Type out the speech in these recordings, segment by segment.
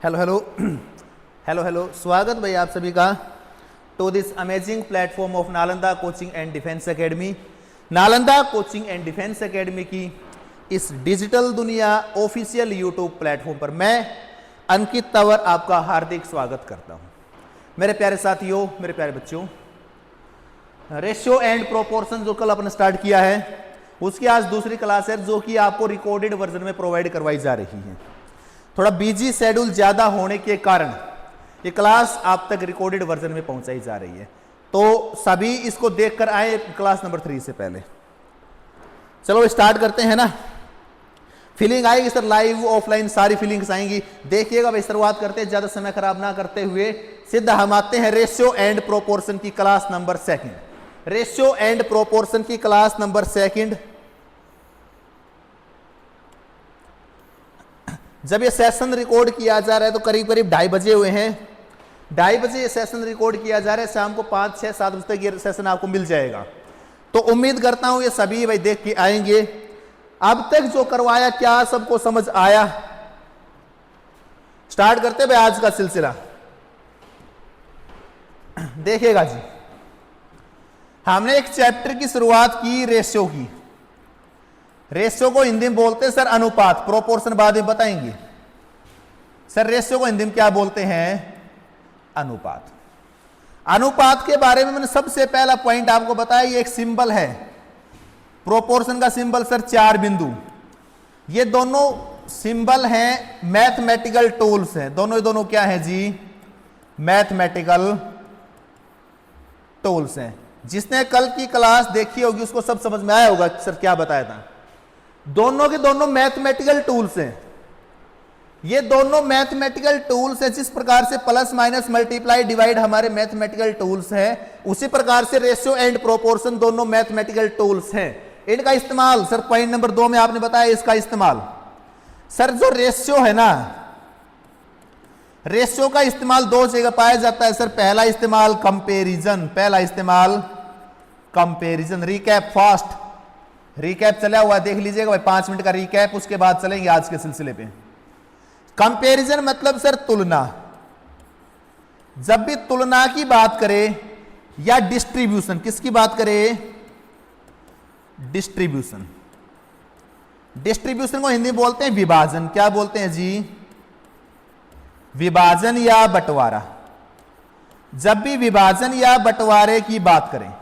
Hello hello hello hello, स्वागत भाई आप सभी का to this amazing platform of Nalanda Coaching and Defence Academy. Nalanda Coaching and Defence Academy की इस डिजिटल दुनिया ऑफिशियल यूट्यूब प्लेटफॉर्म पर मैं अंकित तंवर आपका हार्दिक स्वागत करता हूं। मेरे प्यारे साथियों, मेरे प्यारे बच्चों, रेशियो एंड प्रोपोर्शन जो कल अपने स्टार्ट किया है उसकी आज दूसरी क्लास है जो कि आपको रिकॉर्डेड वर्जन में प्रोवाइड करवाई जा रही है। थोड़ा बिजी शेड्यूल ज्यादा होने के कारण ये क्लास आप तक रिकॉर्डेड वर्जन में पहुंचाई जा रही है, तो सभी इसको देखकर आए क्लास नंबर 3 से पहले। चलो स्टार्ट करते हैं ना। फीलिंग आएगी सर, लाइव ऑफलाइन सारी फीलिंग्स आएंगी। देखिएगा भाई, शुरुआत करते हैं ज्यादा समय खराब ना करते हुए, सीधा हम आते हैं रेशियो एंड प्रोपोर्शन की class number 2। Ratio and proportion की क्लास नंबर 2। जब ये सेशन रिकॉर्ड किया जा रहा है तो करीब करीब 2:30 बजे हुए हैं। 2:30 बजे ये सेशन रिकॉर्ड किया जा रहा है। शाम को 5, 6, 7 बजे तक ये सेशन आपको मिल जाएगा। तो उम्मीद करता हूं ये सभी भाई देख के आएंगे। अब तक जो करवाया क्या सबको समझ आया? स्टार्ट करते भाई आज का सिलसिला। देखिएगा जी, हमने एक चैप्टर की शुरुआत की रेशियो की। रेशियो को हिंदी में बोलते हैं सर अनुपात, प्रोपोर्शन बाद में बताएंगे। सर रेशियो को हिंदी में क्या बोलते हैं? अनुपात। अनुपात के बारे में मैंने सबसे पहला पॉइंट आपको बताया, ये एक सिंबल है प्रोपोर्शन का सिंबल सर 4 बिंदु। ये दोनों सिंबल हैं मैथमेटिकल टूल्स हैं। दोनों क्या हैं जी? मैथमेटिकल टूल्स हैं। जिसने कल की क्लास देखी होगी उसको सब समझ में आया होगा सर क्या बताया था। दोनों के दोनों मैथमेटिकल टूल्स हैं। ये दोनों मैथमेटिकल टूल्स हैं। जिस प्रकार से प्लस माइनस मल्टीप्लाई डिवाइड हमारे मैथमेटिकल टूल्स हैं, उसी प्रकार से रेशियो एंड प्रोपोर्शन दोनों मैथमेटिकल टूल्स हैं। इनका इस्तेमाल सर पॉइंट नंबर 2 में आपने बताया इसका इस्तेमाल। सर जो रेशियो है ना, रेशियो का इस्तेमाल 2 जगह पाया जाता है सर। पहला इस्तेमाल कंपैरिजन, पहला इस्तेमाल कंपैरिजन। रिकैप फास्ट, रिकैप चला हुआ देख लीजिएगा भाई, 5 मिनट का रिकैप, उसके बाद चलेंगे आज के सिलसिले पे। कंपैरिजन मतलब सर तुलना। जब भी तुलना की बात करें या डिस्ट्रीब्यूशन, किसकी बात करें? डिस्ट्रीब्यूशन। डिस्ट्रीब्यूशन को हिंदी में बोलते हैं विभाजन। क्या बोलते हैं जी? विभाजन या बंटवारा। जब भी विभाजन या बंटवारे की बात करें,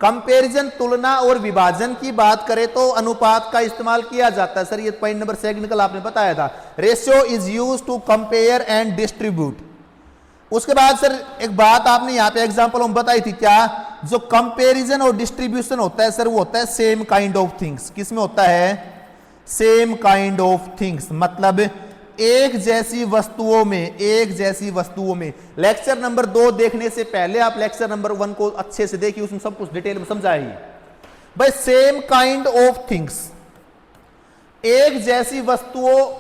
कंपैरिजन तुलना और विभाजन की बात करें तो अनुपात का इस्तेमाल किया जाता है सर। ये पॉइंट नंबर 2 कल आपने बताया था। Ratio is used to compare and distribute. उसके बाद सर एक बात आपने यहां पे एग्जांपल में बताई थी, क्या? जो कंपैरिजन और डिस्ट्रीब्यूशन होता है सर वो होता है सेम काइंड ऑफ थिंग्स। किसमें होता है? सेम काइंड ऑफ थिंग्स, मतलब एक जैसी वस्तुओं में, एक जैसी वस्तुओं में। लेक्चर नंबर 2 देखने से पहले आप लेक्चर नंबर 1 को अच्छे से देखिए, उसमें सब कुछ डिटेल में समझाइए भाई। सेम काइंड ऑफ थिंग्स, एक जैसी वस्तुओं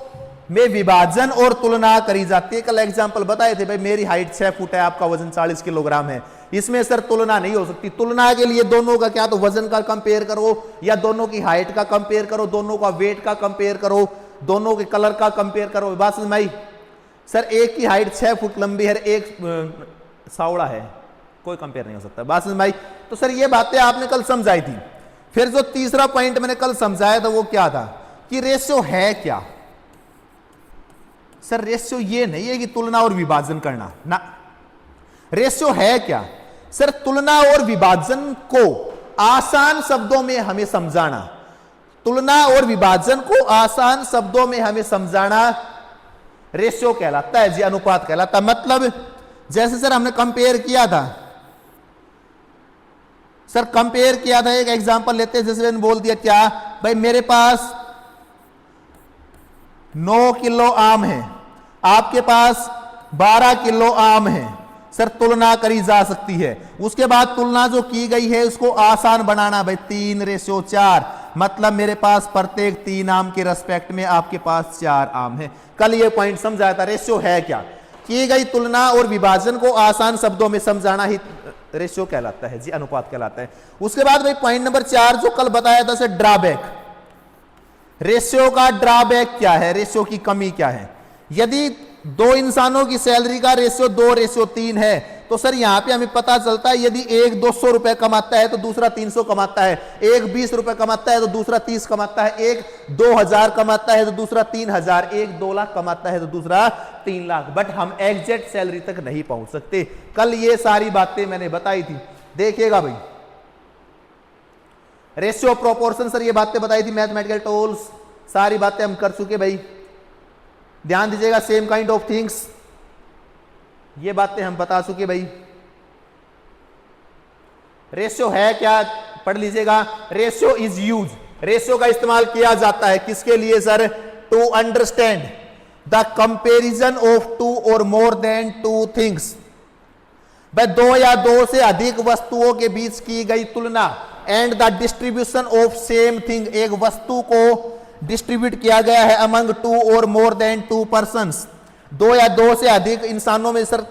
में विभाजन और तुलना करी जाती है। कल एग्जांपल बताए थे भाई, मेरी हाइट 6 फुट है, आपका वजन 40 किलोग्राम है। इसमें सर तुलना नहीं हो सकती। तुलना के लिए दोनों का क्या तो वजन का कंपेयर करो, या दोनों की हाइट का कंपेयर करो, दोनों का वेट का कंपेयर करो, दोनों के कलर का कंपेयर करो। बात समझ में आई? सर एक की हाइट 6 फुट लंबी है, एक सावड़ा है, कोई कंपेयर नहीं हो सकता। बात समझ में आई? तो सर ये बातें आपने कल समझाई थी। फिर जो तीसरा पॉइंट मैंने कल समझाया था वो क्या था कि रेशियो है क्या? सर रेशियो ये नहीं है कि तुलना और विभाजन करना ना। रेशियो है क्या? सर तुलना और विभाजन को आसान शब्दों में हमें समझाना। तुलना और विभाजन को आसान शब्दों में हमें समझाना रेशियो कहलाता है जी, अनुपात कहलाता है। मतलब जैसे सर हमने कंपेयर किया था, सर कंपेयर किया था, एक एग्जांपल लेते हैं। जैसे मैंने बोल दिया क्या भाई, मेरे पास 9 किलो आम है, आपके पास 12 किलो आम है। सर तुलना करी जा सकती है। उसके बाद तुलना जो की गई है उसको आसान बनाना भाई, 3:4, मतलब मेरे पास प्रत्येक 3 आम के रेस्पेक्ट में आपके पास 4 आम है। कल ये पॉइंट समझाया था। रेशियो है क्या? की गई तुलना और विभाजन को आसान शब्दों में समझाना ही रेशियो कहलाता है जी, अनुपात कहलाता है। उसके बाद भाई पॉइंट नंबर 4 जो कल बताया था सर, ड्रॉबैक। रेशियो का ड्रॉबैक क्या है? रेशियो की कमी क्या है? यदि दो इंसानों की सैलरी का रेशियो 2:3 है, तो सर यहां पे हमें पता चलता है यदि एक 200 रुपए कमाता है तो दूसरा 300 कमाता है, एक 20 रुपए कमाता है तो दूसरा 30 कमाता है, एक 2000 कमाता है तो दूसरा 3000, एक 2 लाख कमाता है तो दूसरा 3 लाख। बट हम एग्जैक्ट सैलरी तक नहीं पहुंच सकते। कल ये सारी बातें मैंने बताई थी, देखिएगा भाई। रेशियो प्रोपोर्शन, सर ये बातें बताई थी, मैथमेटिकल टूल्स सारी बातें हम कर चुके भाई, ध्यान दीजिएगा। सेम काइंड ऑफ थिंग्स, ये बातें हम बता चुके भाई। रेशियो है क्या, पढ़ लीजिएगा। रेशियो इज यूज, रेशियो का इस्तेमाल किया जाता है किसके लिए sir? To understand the comparison of two और मोर देन टू थिंग्स। भाई दो या दो से अधिक वस्तुओं के बीच की गई तुलना, and the distribution of same thing, एक वस्तु को डिस्ट्रीब्यूट किया गया है अमंग टू और मोर देन टू पर्संस, दो या दो से अधिक इंसानों में सर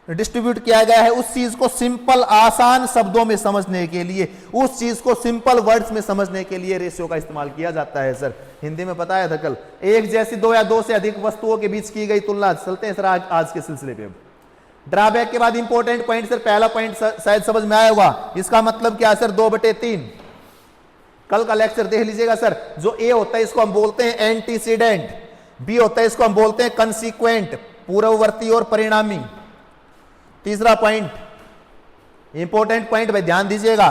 डिस्ट्रीब्यूट किया गया है, उस चीज को सिंपल आसान शब्दों में समझने के लिए, उस चीज को सिंपल वर्ड्स में समझने के लिए रेशियो का इस्तेमाल किया जाता है सर। हिंदी में बताया था कल, एक जैसी दो या दो से अधिक वस्तुओं के बीच की गई तुलना। चलते हैं सर आज के सिलसिले पे। ड्रॉबैक के बाद इंपॉर्टेंट पॉइंट, सर पहला पॉइंट शायद समझ में आया होगा, इसका मतलब क्या सर? 2/3। कल का लेक्चर देख लीजिएगा सर। जो ए होता है इसको हम बोलते हैं एंटीसीडेंट, बी होता है इसको हम बोलते हैं कंसीक्वेंट, पूर्ववर्ती और परिणामी। तीसरा पॉइंट, इंपॉर्टेंट पॉइंट भाई ध्यान दीजिएगा,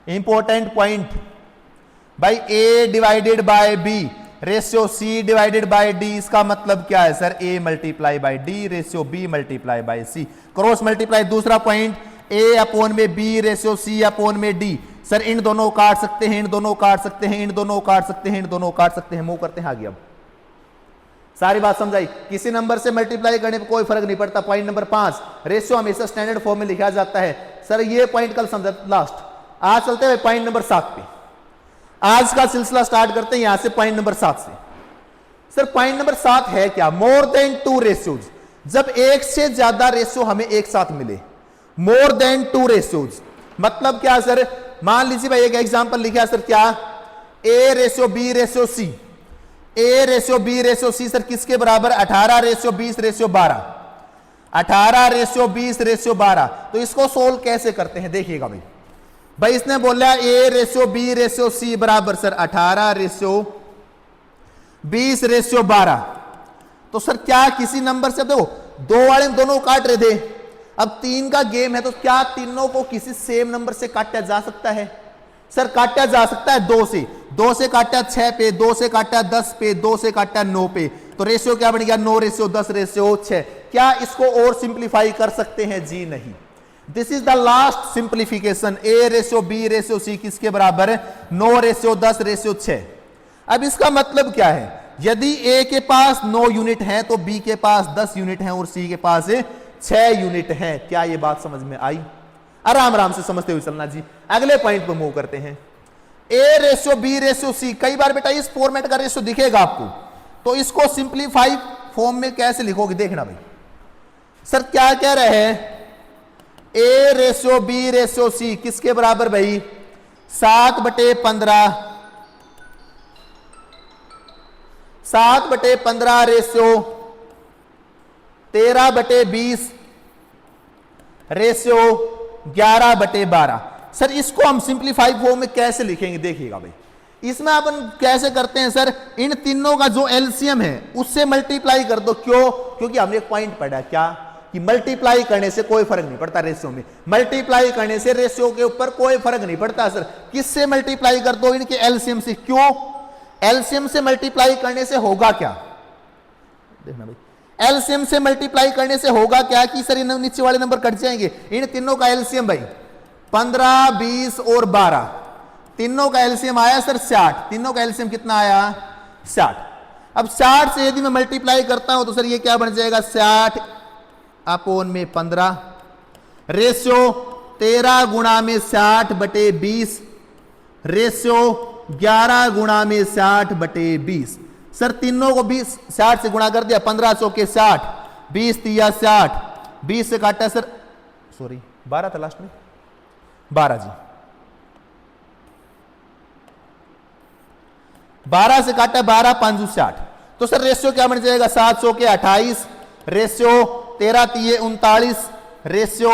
इंपॉर्टेंट पॉइंट भाई, A divided by B ratio C divided by D, इसका मतलब क्या है sir? A multiply by D ratio B multiply by C, cross multiply. दूसरा पॉइंट, ए अपॉन में बी रेशियो सी अपॉन में डी, सर इन दोनों को काट सकते हैं, इन दोनों को काट सकते हैं, इन दोनों को काट सकते हैं, इन दोनों को काट सकते हैं, मूव करते हैं आगे। अब सारी बात समझाई। किसी नंबर से मल्टीप्लाई करने पर कोई फर्क नहीं पड़ता। पॉइंट नंबर 5, रेशियो हमेशा स्टैंडर्ड फॉर्म में लिखा जाता है सर। ये पॉइंट कल समझा लास्ट। आज चलते हैं पॉइंट नंबर 7 पे। आज का सिलसिला स्टार्ट करते हैं यहां से पॉइंट नंबर 7 से। सर पॉइंट नंबर 7 है क्या? मोर देन 2 रेशियोज, जब एक से ज्यादा रेशियो हमें एक साथ मिले। मोर देन 2 रेशियोज मतलब क्या सर? मान लीजिए भाई एक एग्जांपल लिखा सर, क्या? A ratio B ratio C, A ratio B ratio C sir किसके बराबर? 18 रेशियो 20 रेशियो 12, 18 रेशियो 20 रेशियो 12। तो इसको सोल्व कैसे करते हैं देखिएगा भाई। भाई इसने बोला A ratio B ratio C बराबर सर 18 रेशियो 20 रेशियो 12। तो सर क्या किसी नंबर से, देखो दो वाले दोनों काट रहे थे, अब 3 का गेम है, तो क्या तीनों को किसी सेम नंबर से काटा जा सकता है? सर काटा जा सकता है 2 से, 2 से काटा 6 पे, 2 से काटा 10 पे, 2 से काटा 9 पे, तो रेशियो क्या बन गया? 9 रेशियो 10 रेशियो 6। क्या इसको और सिंप्लीफाई कर सकते हैं? जी नहीं। This is the last simplification. A ratio B ratio C किसके बराबर? 9 रेशियो 10 रेशियो 6। अब इसका मतलब क्या है? यदि ए के पास 9 यूनिट है तो बी के पास 10 यूनिट है और सी के पास 6 यूनिट है। क्या ये बात समझ में आई? आराम आराम से समझते हुए चलना जी। अगले पॉइंट पर मूव करते हैं। A ratio B ratio C, कई बार बेटा इस फॉर्मेट का रेशियो दिखेगा आपको, तो इसको सिंप्लीफाई फॉर्म में कैसे लिखोगे देखना भाई। सर क्या कह रहे हैं? A ratio B ratio C किसके बराबर भाई? 7/15, 7/15 रेशियो 13/20 रेशियो 11/12। सर इसको हम सिंप्लीफाई फॉर्म में कैसे लिखेंगे देखिएगा भाई। इसमें अपन कैसे करते हैं सर? इन तीनों का जो एलसीएम है उससे मल्टीप्लाई कर दो। क्यों? क्योंकि हमने एक पॉइंट पढ़ा क्या कि मल्टीप्लाई करने से कोई फर्क नहीं पड़ता रेशियो में, मल्टीप्लाई करने से रेशियो के ऊपर कोई फर्क नहीं पड़ता। सर किससे मल्टीप्लाई कर दो? इनके एलसीएम से। क्यों? एलसीएम से मल्टीप्लाई करने से होगा क्या देखना भाई। एलसीएम से मल्टीप्लाई करने से होगा क्या कि सर इन नीचे वाले नंबर कट जाएंगे। इन तीनों का एलसीएम भाई 15, 20 और 12, तीनों का एलसीएम आया सर 60। तीनों का एलसीएम कितना आया? 60। अब 60 से यदि मैं मल्टीप्लाई करता हूं तो सर ये क्या बन जाएगा? 60 अपॉन में 15 रेशियो 13 गुणा में 60/20 रेशियो 11 गुणा में 60/20। सर तीनों को 20 60 से गुणा कर दिया, 15 चौके 60, 20 तिया 60, 20 से काटा सर, सॉरी 12 था लास्ट में, 12 जी, 12 से काटा 12 5 60, तो सर रेशियो क्या बन जाएगा, 700 के 28, रेशियो 13 तिये 39, रेशियो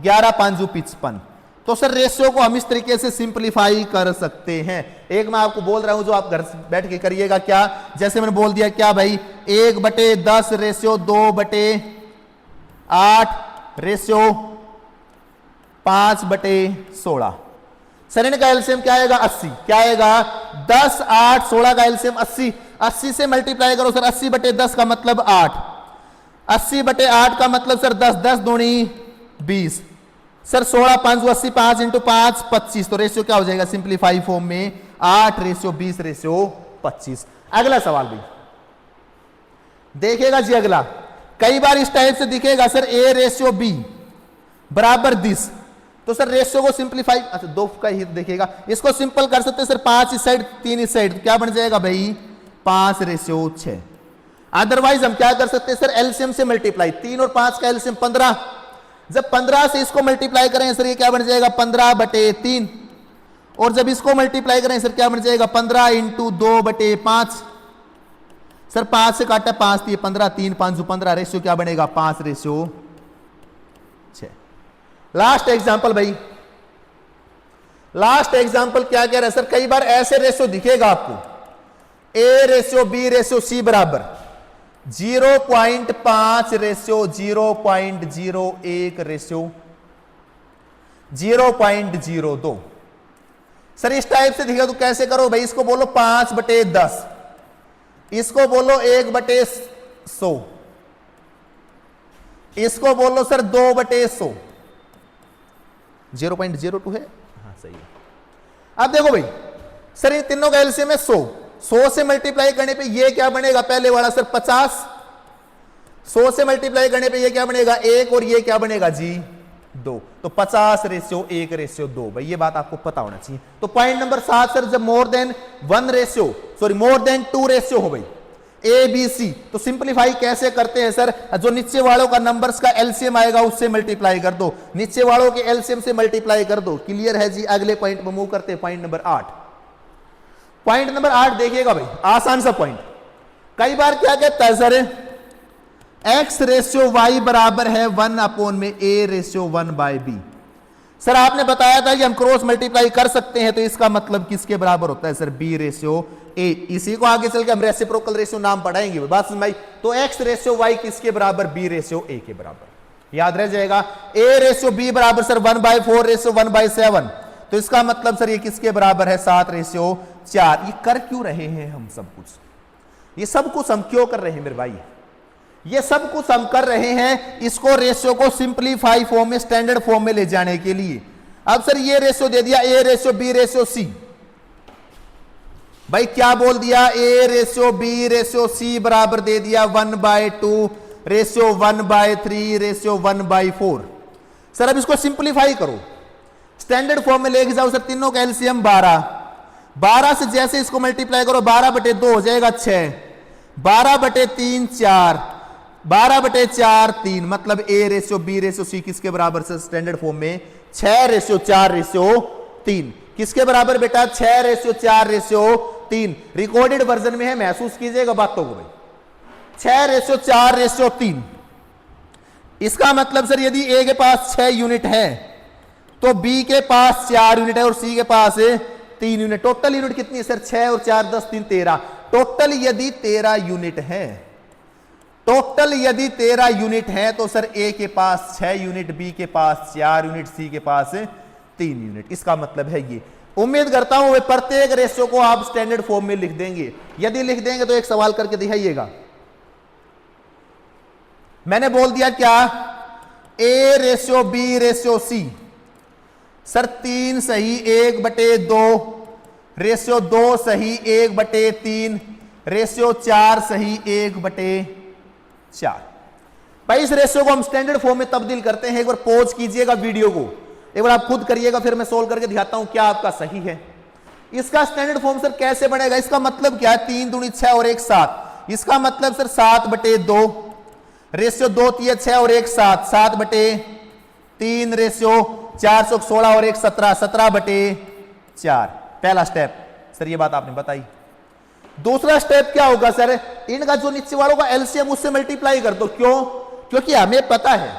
11 5 55। तो सर रेशियो को हम इस तरीके से सिंपलीफाई कर सकते हैं। एक मैं आपको बोल रहा हूं जो आप घर बैठ के करिएगा, क्या जैसे मैंने बोल दिया क्या भाई, 1/10 रेशियो 2/8 रेशियो 5/16। सर इनका एलसीएम क्या आएगा, 80। क्या आएगा, 10 8 16 का एलसीएम 80। 80 से मल्टीप्लाई करो सर, 80/10 का मतलब 8, 80/8 का मतलब सर 10, 10 दूनी 20, सर 16 5 80, 5 × 5 25। तो रेशियो क्या हो जाएगा सिंपलीफाई फॉर्म में, 8:20:25। अगला सवाल भी देखिएगा जी, अगला कई बार इस टाइप से दिखेगा सर, A/B बराबर दिस। तो सर रेशियो को सिंपलीफाई, अच्छा 2 का ही देखिएगा, इसको सिंपल कर सकते हैं सर, 5 इस साइड 3 इस साइड, क्या बन जाएगा भाई 5/6। अदरवाइज हम क्या कर सकते हैं सर, एलसीएम से मल्टीप्लाई, 3 और 5 का एलसीएम 15, जब 15 से इसको मल्टीप्लाई करें सर ये क्या बन जाएगा 15/3, और जब इसको मल्टीप्लाई करें सर क्या बन जाएगा 15 × 2/5। सर 5 से काटा 5 दिए 15, 3 5 15, रेशियो क्या बनेगा 5/6। लास्ट एग्जांपल भाई, लास्ट एग्जांपल क्या कह रहा है सर, कई बार ऐसे रेशियो दिखेगा आपको, A/B/C बराबर 0.5/0.01/0.02। सर इस टाइप से दिखेगा तो कैसे करो भाई, इसको बोलो 5/10, इसको बोलो 1/100, इसको बोलो सर 2/100। 0.02 है, हाँ सही है। अब देखो भाई सर इन तीनों का एलसीएम है 100, 100 से मल्टीप्लाई करने पे ये क्या बनेगा, पहले वाला सर 50, 100 से मल्टीप्लाई करने पे ये क्या बनेगा 1, और ये क्या बनेगा जी 2। तो 50/1/2 भाई, ये बात आपको पता होना चाहिए। तो पॉइंट नंबर 7 सर, जब मोर देन 2 रेशियो हो भाई ABC, तो सिंपलीफाई कैसे करते हैं सर, जो नीचे वालों का नंबर्स का एलसीएम आएगा उससे मल्टीप्लाई कर दो, नीचे वालों के एलसीएम से मल्टीप्लाई कर दो। क्लियर है जी, अगले पॉइंट पर मूव करते हैं, पॉइंट नंबर 8। पॉइंट नंबर 8 देखिएगा भाई, आसान सा पॉइंट। कई बार क्या कहता है सर, X/Y बराबर है 1/A/1/B। सर आपने बताया था कि हम क्रॉस मल्टीप्लाई कर सकते हैं, तो इसका मतलब किसके बराबर होता है सर, B/A। इसी को आगे चल के हम रेसिप्रोकल रेशियो नाम पढ़ाएंगे, बात समझ। तो X/Y किसके बराबर, B/A के बराबर, याद रह जाएगा। A/B बराबर सर 1/4/1/7, तो इसका मतलब सर ये किसके बराबर है 7/4। ये कर क्यों रहे हैं हम सब कुछ, ये सब कुछ हम क्यों कर रहे हैं मेरे भाई, ये सब कुछ हम कर रहे हैं इसको रेशियो को सिंपलीफाई फॉर्म में, स्टैंडर्ड फॉर्म में ले जाने के लिए। अब सर ये रेशियो दे दिया A/B/C, भाई क्या बोल दिया, A/B/C बराबर दे दिया 1/2/1/3/1/4। सर अब इसको सिंपलीफाई करो, स्टैंडर्ड फॉर्म में लेके जाओ सर, तीनों का एलसीएम 12, 12 से जैसे इसको मल्टीप्लाई करो 12/2 हो जाएगा 6, 12/3 4, 12/4 3, मतलब A/B/C किसके बराबर सर स्टैंडर्ड फॉर्म में 6/4/3। किसके बराबर बेटा 6/4/3। रिकॉर्डेड वर्जन में है, महसूस कीजिएगा बातों को भाई, 6/4/3। इसका मतलब सर यदि A के पास 6 यूनिट है तो B के पास 4 यूनिट है और C के पास 3 यूनिट। टोटल यूनिट कितनी है सर, 6 और 4 10 3 13। टोटल यदि 13 यूनिट है, टोटल यदि 13 यूनिट है तो सर A के पास 6 यूनिट, B के पास 4 यूनिट, C के पास 3 यूनिट। इसका मतलब है ये। उम्मीद करता हूं वे प्रत्येक रेशियो को आप स्टैंडर्ड फॉर्म में लिख देंगे। यदि लिख देंगे तो एक सवाल करके दिखाइएगा। मैंने बोल दिया क्या, A/B/C। सर 3 सही 1/2, रेशियो 2 सही 1/3, रेशियो 4 सही 1/4। भाई इस रेशियो को हम स्टैंडर्ड फॉर्म में तब्दील करते हैं। एक बार पॉज कीजिएगा वीडियो को, एक बार आप खुद करिएगा, फिर मैं सोल्व करके दिखाता हूं क्या आपका सही है। इसका स्टैंडर्ड फॉर्म सर कैसे बनेगा, इसका मतलब क्या है, 3 दूनी 6 और 1 7। इसका मतलब सर 7/2, रेशियो 2 3 6 और 1 7, 7/3, रेशियो 416 और 1 17, 17/4। पहला स्टेप सर ये बात आपने बताई। दूसरा स्टेप क्या होगा सर, इनका जो नीचे वालों का एलसीएम उससे मल्टीप्लाई कर दो। क्यों? क्योंकि हमें पता है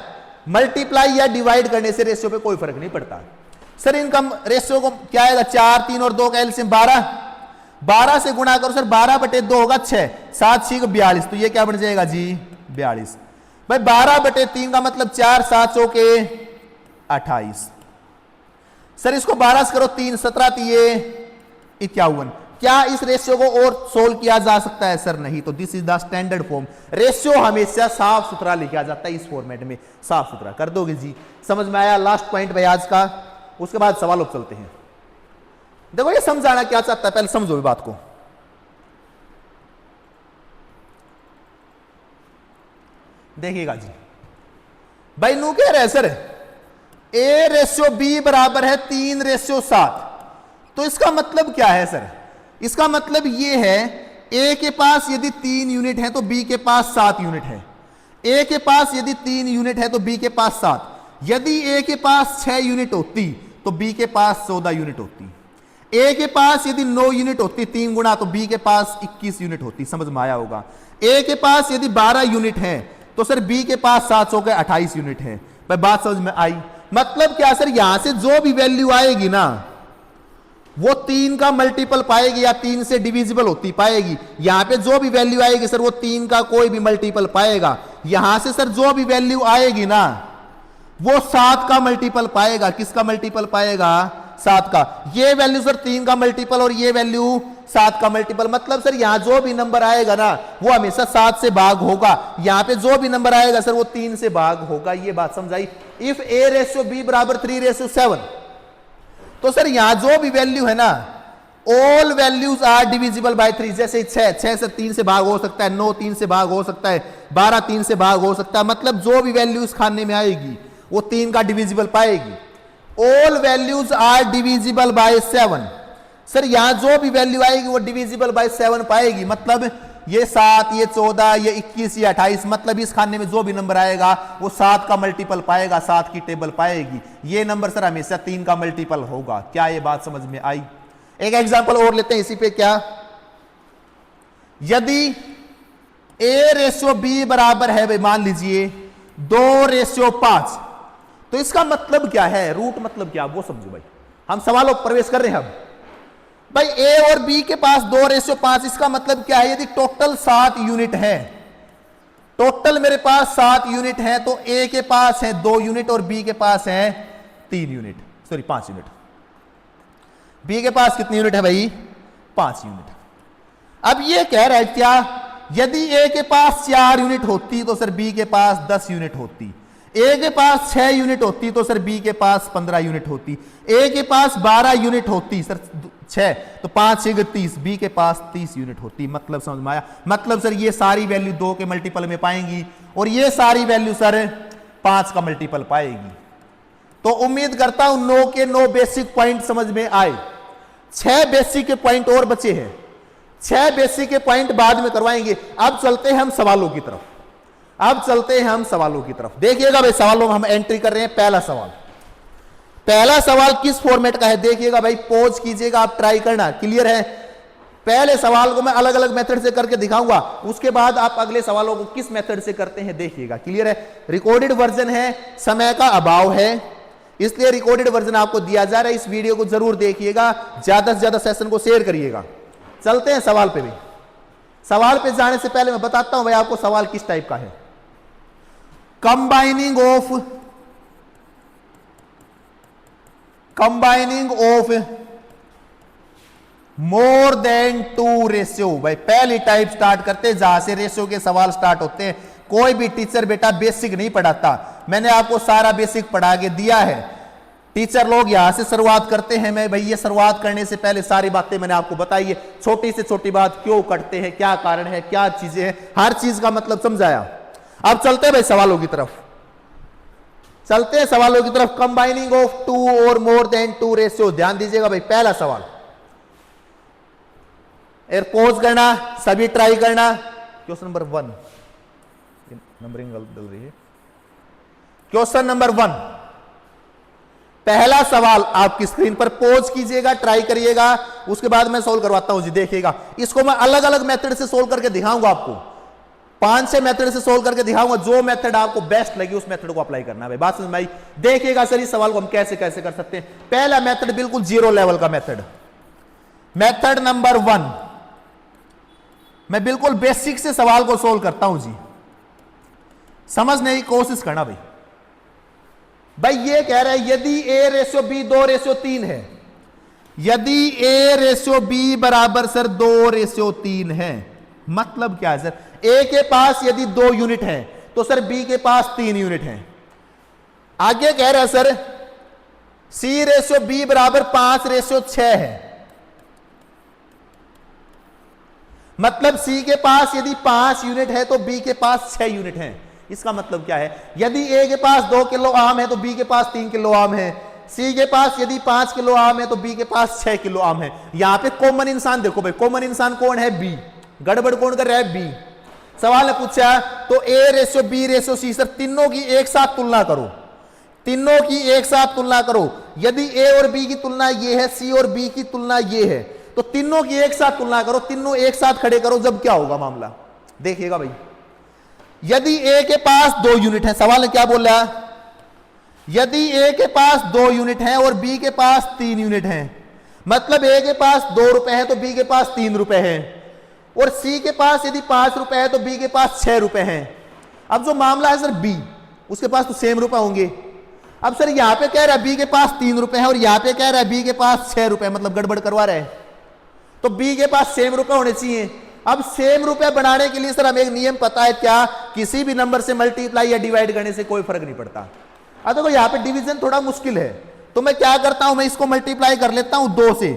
मल्टीप्लाई या डिवाइड करने से रेशियो पे कोई फर्क नहीं पड़ता। सर इनकम रेशियो को क्या आएगा, 4, 3 और 2 का एलसीएम 12, 12 से गुणा करो सर, 12/2 होगा 6, 7 6 42, तो ये क्या बन जाएगा जी 42। भाई 12/3 का मतलब 4, 7 100 के 28। सर इसको 12 से करो 3, 17 3 51। क्या इस रेशियो को और सोल्व किया जा सकता है? सर नहीं। तो this is the standard form. Ratio हमेशा साफ सुथरा लिखा जाता है इस फॉर्मेट में, साफ सुथरा कर दोगे जी। समझ में आया? लास्ट पॉइंट भाई आज का, उसके बाद सवालों पर चलते हैं। देखो ये समझाना क्या चाहता है, पहले समझो बात को। देखिएगा जी, भाई नू कह रहे हैं सर A/B बराबर है 3/7। तो इसका मतलब क्या है सर? इसका मतलब ये है A के पास यदि 3 यूनिट है तो B के पास 7 यूनिट है। A के पास यदि 3 यूनिट है तो B के पास 7। यदि A के पास 6 यूनिट होती तो B के पास 14 यूनिट होती। A के पास यदि 9 यूनिट होती 3 गुणा, तो B के पास 21 यूनिट होती। समझ में आया होगा? A के पास यदि 12 यूनिट है तो सर B के पास 700 के 28 यूनिट है। भाई बात समझ में आई? मतलब क्या सर, यहां से जो भी वैल्यू आएगी ना वो 3 का मल्टीपल पाएगी या 3 से डिविजिबल होती पाएगी। यहां पे जो भी वैल्यू आएगी सर वो 3 का कोई भी मल्टीपल पाएगा। यहां से सर जो भी वैल्यू आएगी ना वो 7 का मल्टीपल पाएगा। किसका मल्टीपल पाएगा? 7 का। ये वैल्यू सर 3 का मल्टीपल और ये वैल्यू 7 का मल्टीपल। मतलब सर यहां जो भी नंबर आएगा ना वो हमेशा 7 से भाग होगा। यहां पे जो भी नंबर आएगा सर वो 3 से भाग होगा। ये बात समझाई? इफ A/B बराबर 3/7, तो सर यहां जो भी वैल्यू है ना all values are divisible by 3। जैसे 6 से 3 से भाग हो सकता है, 9 3 से भाग हो सकता है, 12 3 से भाग हो सकता है। मतलब जो भी वैल्यू इस खाने में आएगी वो 3 का डिविजिबल पाएगी। All values are divisible by 7। Sir यहां जो भी वैल्यू आएगी वो डिविजिबल बाय 7 पाएगी। मतलब ये 7, ये 14, ये 21, ये 28। मतलब इस खाने में जो भी नंबर आएगा वो 7 का मल्टीपल पाएगा, 7 की टेबल पाएगी। ये नंबर सर हमेशा 3 का मल्टीपल होगा। क्या ये बात समझ में आई? एक एग्जांपल और लेते हैं इसी पे। क्या यदि A/B बराबर है भाई मान लीजिए 2/5, तो इसका मतलब क्या है? रूट मतलब क्या वो समझो भाई। हम सवालों पर प्रवेश कर रहे हैं। हम भाई A और B के पास 2/5, इसका मतलब क्या है? यदि टोटल 7 यूनिट है, टोटल मेरे पास 7 यूनिट है, तो A के पास है 2 यूनिट और B के पास है 3 यूनिट, सॉरी 5 यूनिट। B के पास कितनी यूनिट है भाई? 5 यूनिट। अब ये कह रहा है क्या, यदि A के पास 4 यूनिट होती तो सर B के पास 10 यूनिट होती। A के पास 6 यूनिट होती तो सर B के पास 15 यूनिट होती। A के पास 12 यूनिट होती सर 6, तो 5 6 30, B के पास 30 यूनिट होती। मतलब समझ में आया? मतलब सर ये सारी वैल्यू 2 के मल्टीपल में पाएंगी और ये सारी वैल्यू सर 5 का मल्टीपल पाएगी। तो उम्मीद करता हूं 9 के 9 बेसिक पॉइंट समझ में आए। 6 बेसिक के पॉइंट और बचे हैं। 6 बेसिक के पॉइंट बाद में करवाएंगे। अब चलते हैं हम सवालों की तरफ। अब चलते हैं हम सवालों की तरफ। देखिएगा भाई सवालों में हम एंट्री कर रहे हैं। पहला सवाल, पहला सवाल किस फॉर्मेट का है देखिएगा भाई, पॉज कीजिएगा, आप ट्राई करना। क्लियर है? पहले सवाल को मैं अलग अलग मेथड से करके दिखाऊंगा, उसके बाद आप अगले सवालों को किस मेथड से करते हैं देखिएगा। क्लियर है? रिकॉर्डेड वर्जन है, समय का अभाव है, इसलिए रिकॉर्डेड वर्जन आपको दिया जा रहा है। इस वीडियो को जरूर देखिएगा, ज्यादा से ज्यादा सेशन को शेयर करिएगा। चलते हैं सवाल पे भी। सवाल पे जाने से पहले मैं बताता हूं भाई आपको सवाल किस टाइप का है। Combining of more than 2 ratio. भाई पहली टाइप स्टार्ट करते हैं जहां से रेशियो के सवाल स्टार्ट होते हैं। कोई भी टीचर बेटा बेसिक नहीं पढ़ाता, मैंने आपको सारा बेसिक पढ़ा के दिया है। टीचर लोग यहां से शुरुआत करते हैं। मैं भाई ये शुरुआत करने से पहले सारी बातें मैंने आपको बताई है। छोटी से छोटी बात क्यों करते हैं, क्या कारण है, क्या चीजें हैं, हर चीज का मतलब समझाया। अब चलते हैं भाई सवालों की तरफ। चलते हैं सवालों की तरफ। कंबाइनिंग ऑफ 2 और मोर देन 2 रेशियो। ध्यान दीजिएगा भाई, पहला सवाल पोज करना, सभी ट्राई करना। क्वेश्चन नंबर 1, नंबरिंग गलत डल रही है। क्वेश्चन नंबर 1, पहला सवाल आपकी स्क्रीन पर पोज कीजिएगा, ट्राई करिएगा, उसके बाद मैं सोल्व करवाता हूं जी। देखिएगा, इसको मैं अलग अलग मेथड से सोल्व करके दिखाऊंगा आपको, 5-6 मेथड से सोल्व करके दिखाऊंगा। जो मेथड आपको बेस्ट लगी उस मेथड को अप्लाई करना है भाई। बात समझ में आई? देखिएगा सर इस सवाल को हम कैसे कैसे कर सकते हैं। पहला मेथड बिल्कुल जीरो लेवल का मेथड, मेथड नंबर 1, मैं बिल्कुल बेसिक से सवाल को सोल्व करता हूं जी, समझने की कोशिश करना भाई। भाई ये कह रहा है यदि A/B 2/3 है, यदि A/B बराबर सर 2/3 है, मतलब क्या है सर? A के पास यदि 2 यूनिट है तो सर B के पास 3 यूनिट है। आगे कह रहा है सर C/B बराबर 5/6 है, मतलब C के पास यदि 5 यूनिट है तो B के पास 6 यूनिट है। इसका मतलब क्या है? यदि A के पास 2 किलो आम है तो B के पास 3 किलो आम है, C के पास यदि 5 किलो आम है तो B के पास 6 किलो आम है। यहां पे कॉमन इंसान देखो भाई, कॉमन इंसान कौन है? B। गड़बड़ कौन कर रहा है? B। सवाल ने पूछा तो A/B/C, सर तीनों की एक साथ तुलना करो, तीनों की एक साथ तुलना करो। यदि A और B की तुलना ये है, C और B की तुलना ये है, तो तीनों की एक साथ तुलना करो, तीनों एक साथ खड़े करो, जब क्या होगा मामला? देखिएगा भाई, यदि A के पास 2 यूनिट है, सवाल ने क्या बोला? यदि A के पास 2 यूनिट है और B के पास 3 यूनिट है, मतलब A के पास 2 रुपए है तो B के पास 3 रुपए है, और C के पास यदि 5 रुपए है तो B के पास 6 रुपए है। अब जो मामला है सर B, उसके पास तो सेम रुपए होंगे। अब सर यहां पे कह रहा है B के पास 3 रुपए है और यहां पे कह रहा है B के पास 6 रुपए, मतलब गड़बड़ करवा रहा है। तो B के पास सेम रुपए होने चाहिए। अब सेम रुपए बनाने के लिए सर हमें एक नियम पता है, क्या? किसी भी नंबर से मल्टीप्लाई या डिवाइड करने से कोई फर्क नहीं पड़ता। अब देखो यहां पे डिवीजन थोड़ा मुश्किल है, तो मैं क्या करता हूं, मैं इसको मल्टीप्लाई कर लेता हूं 2 से।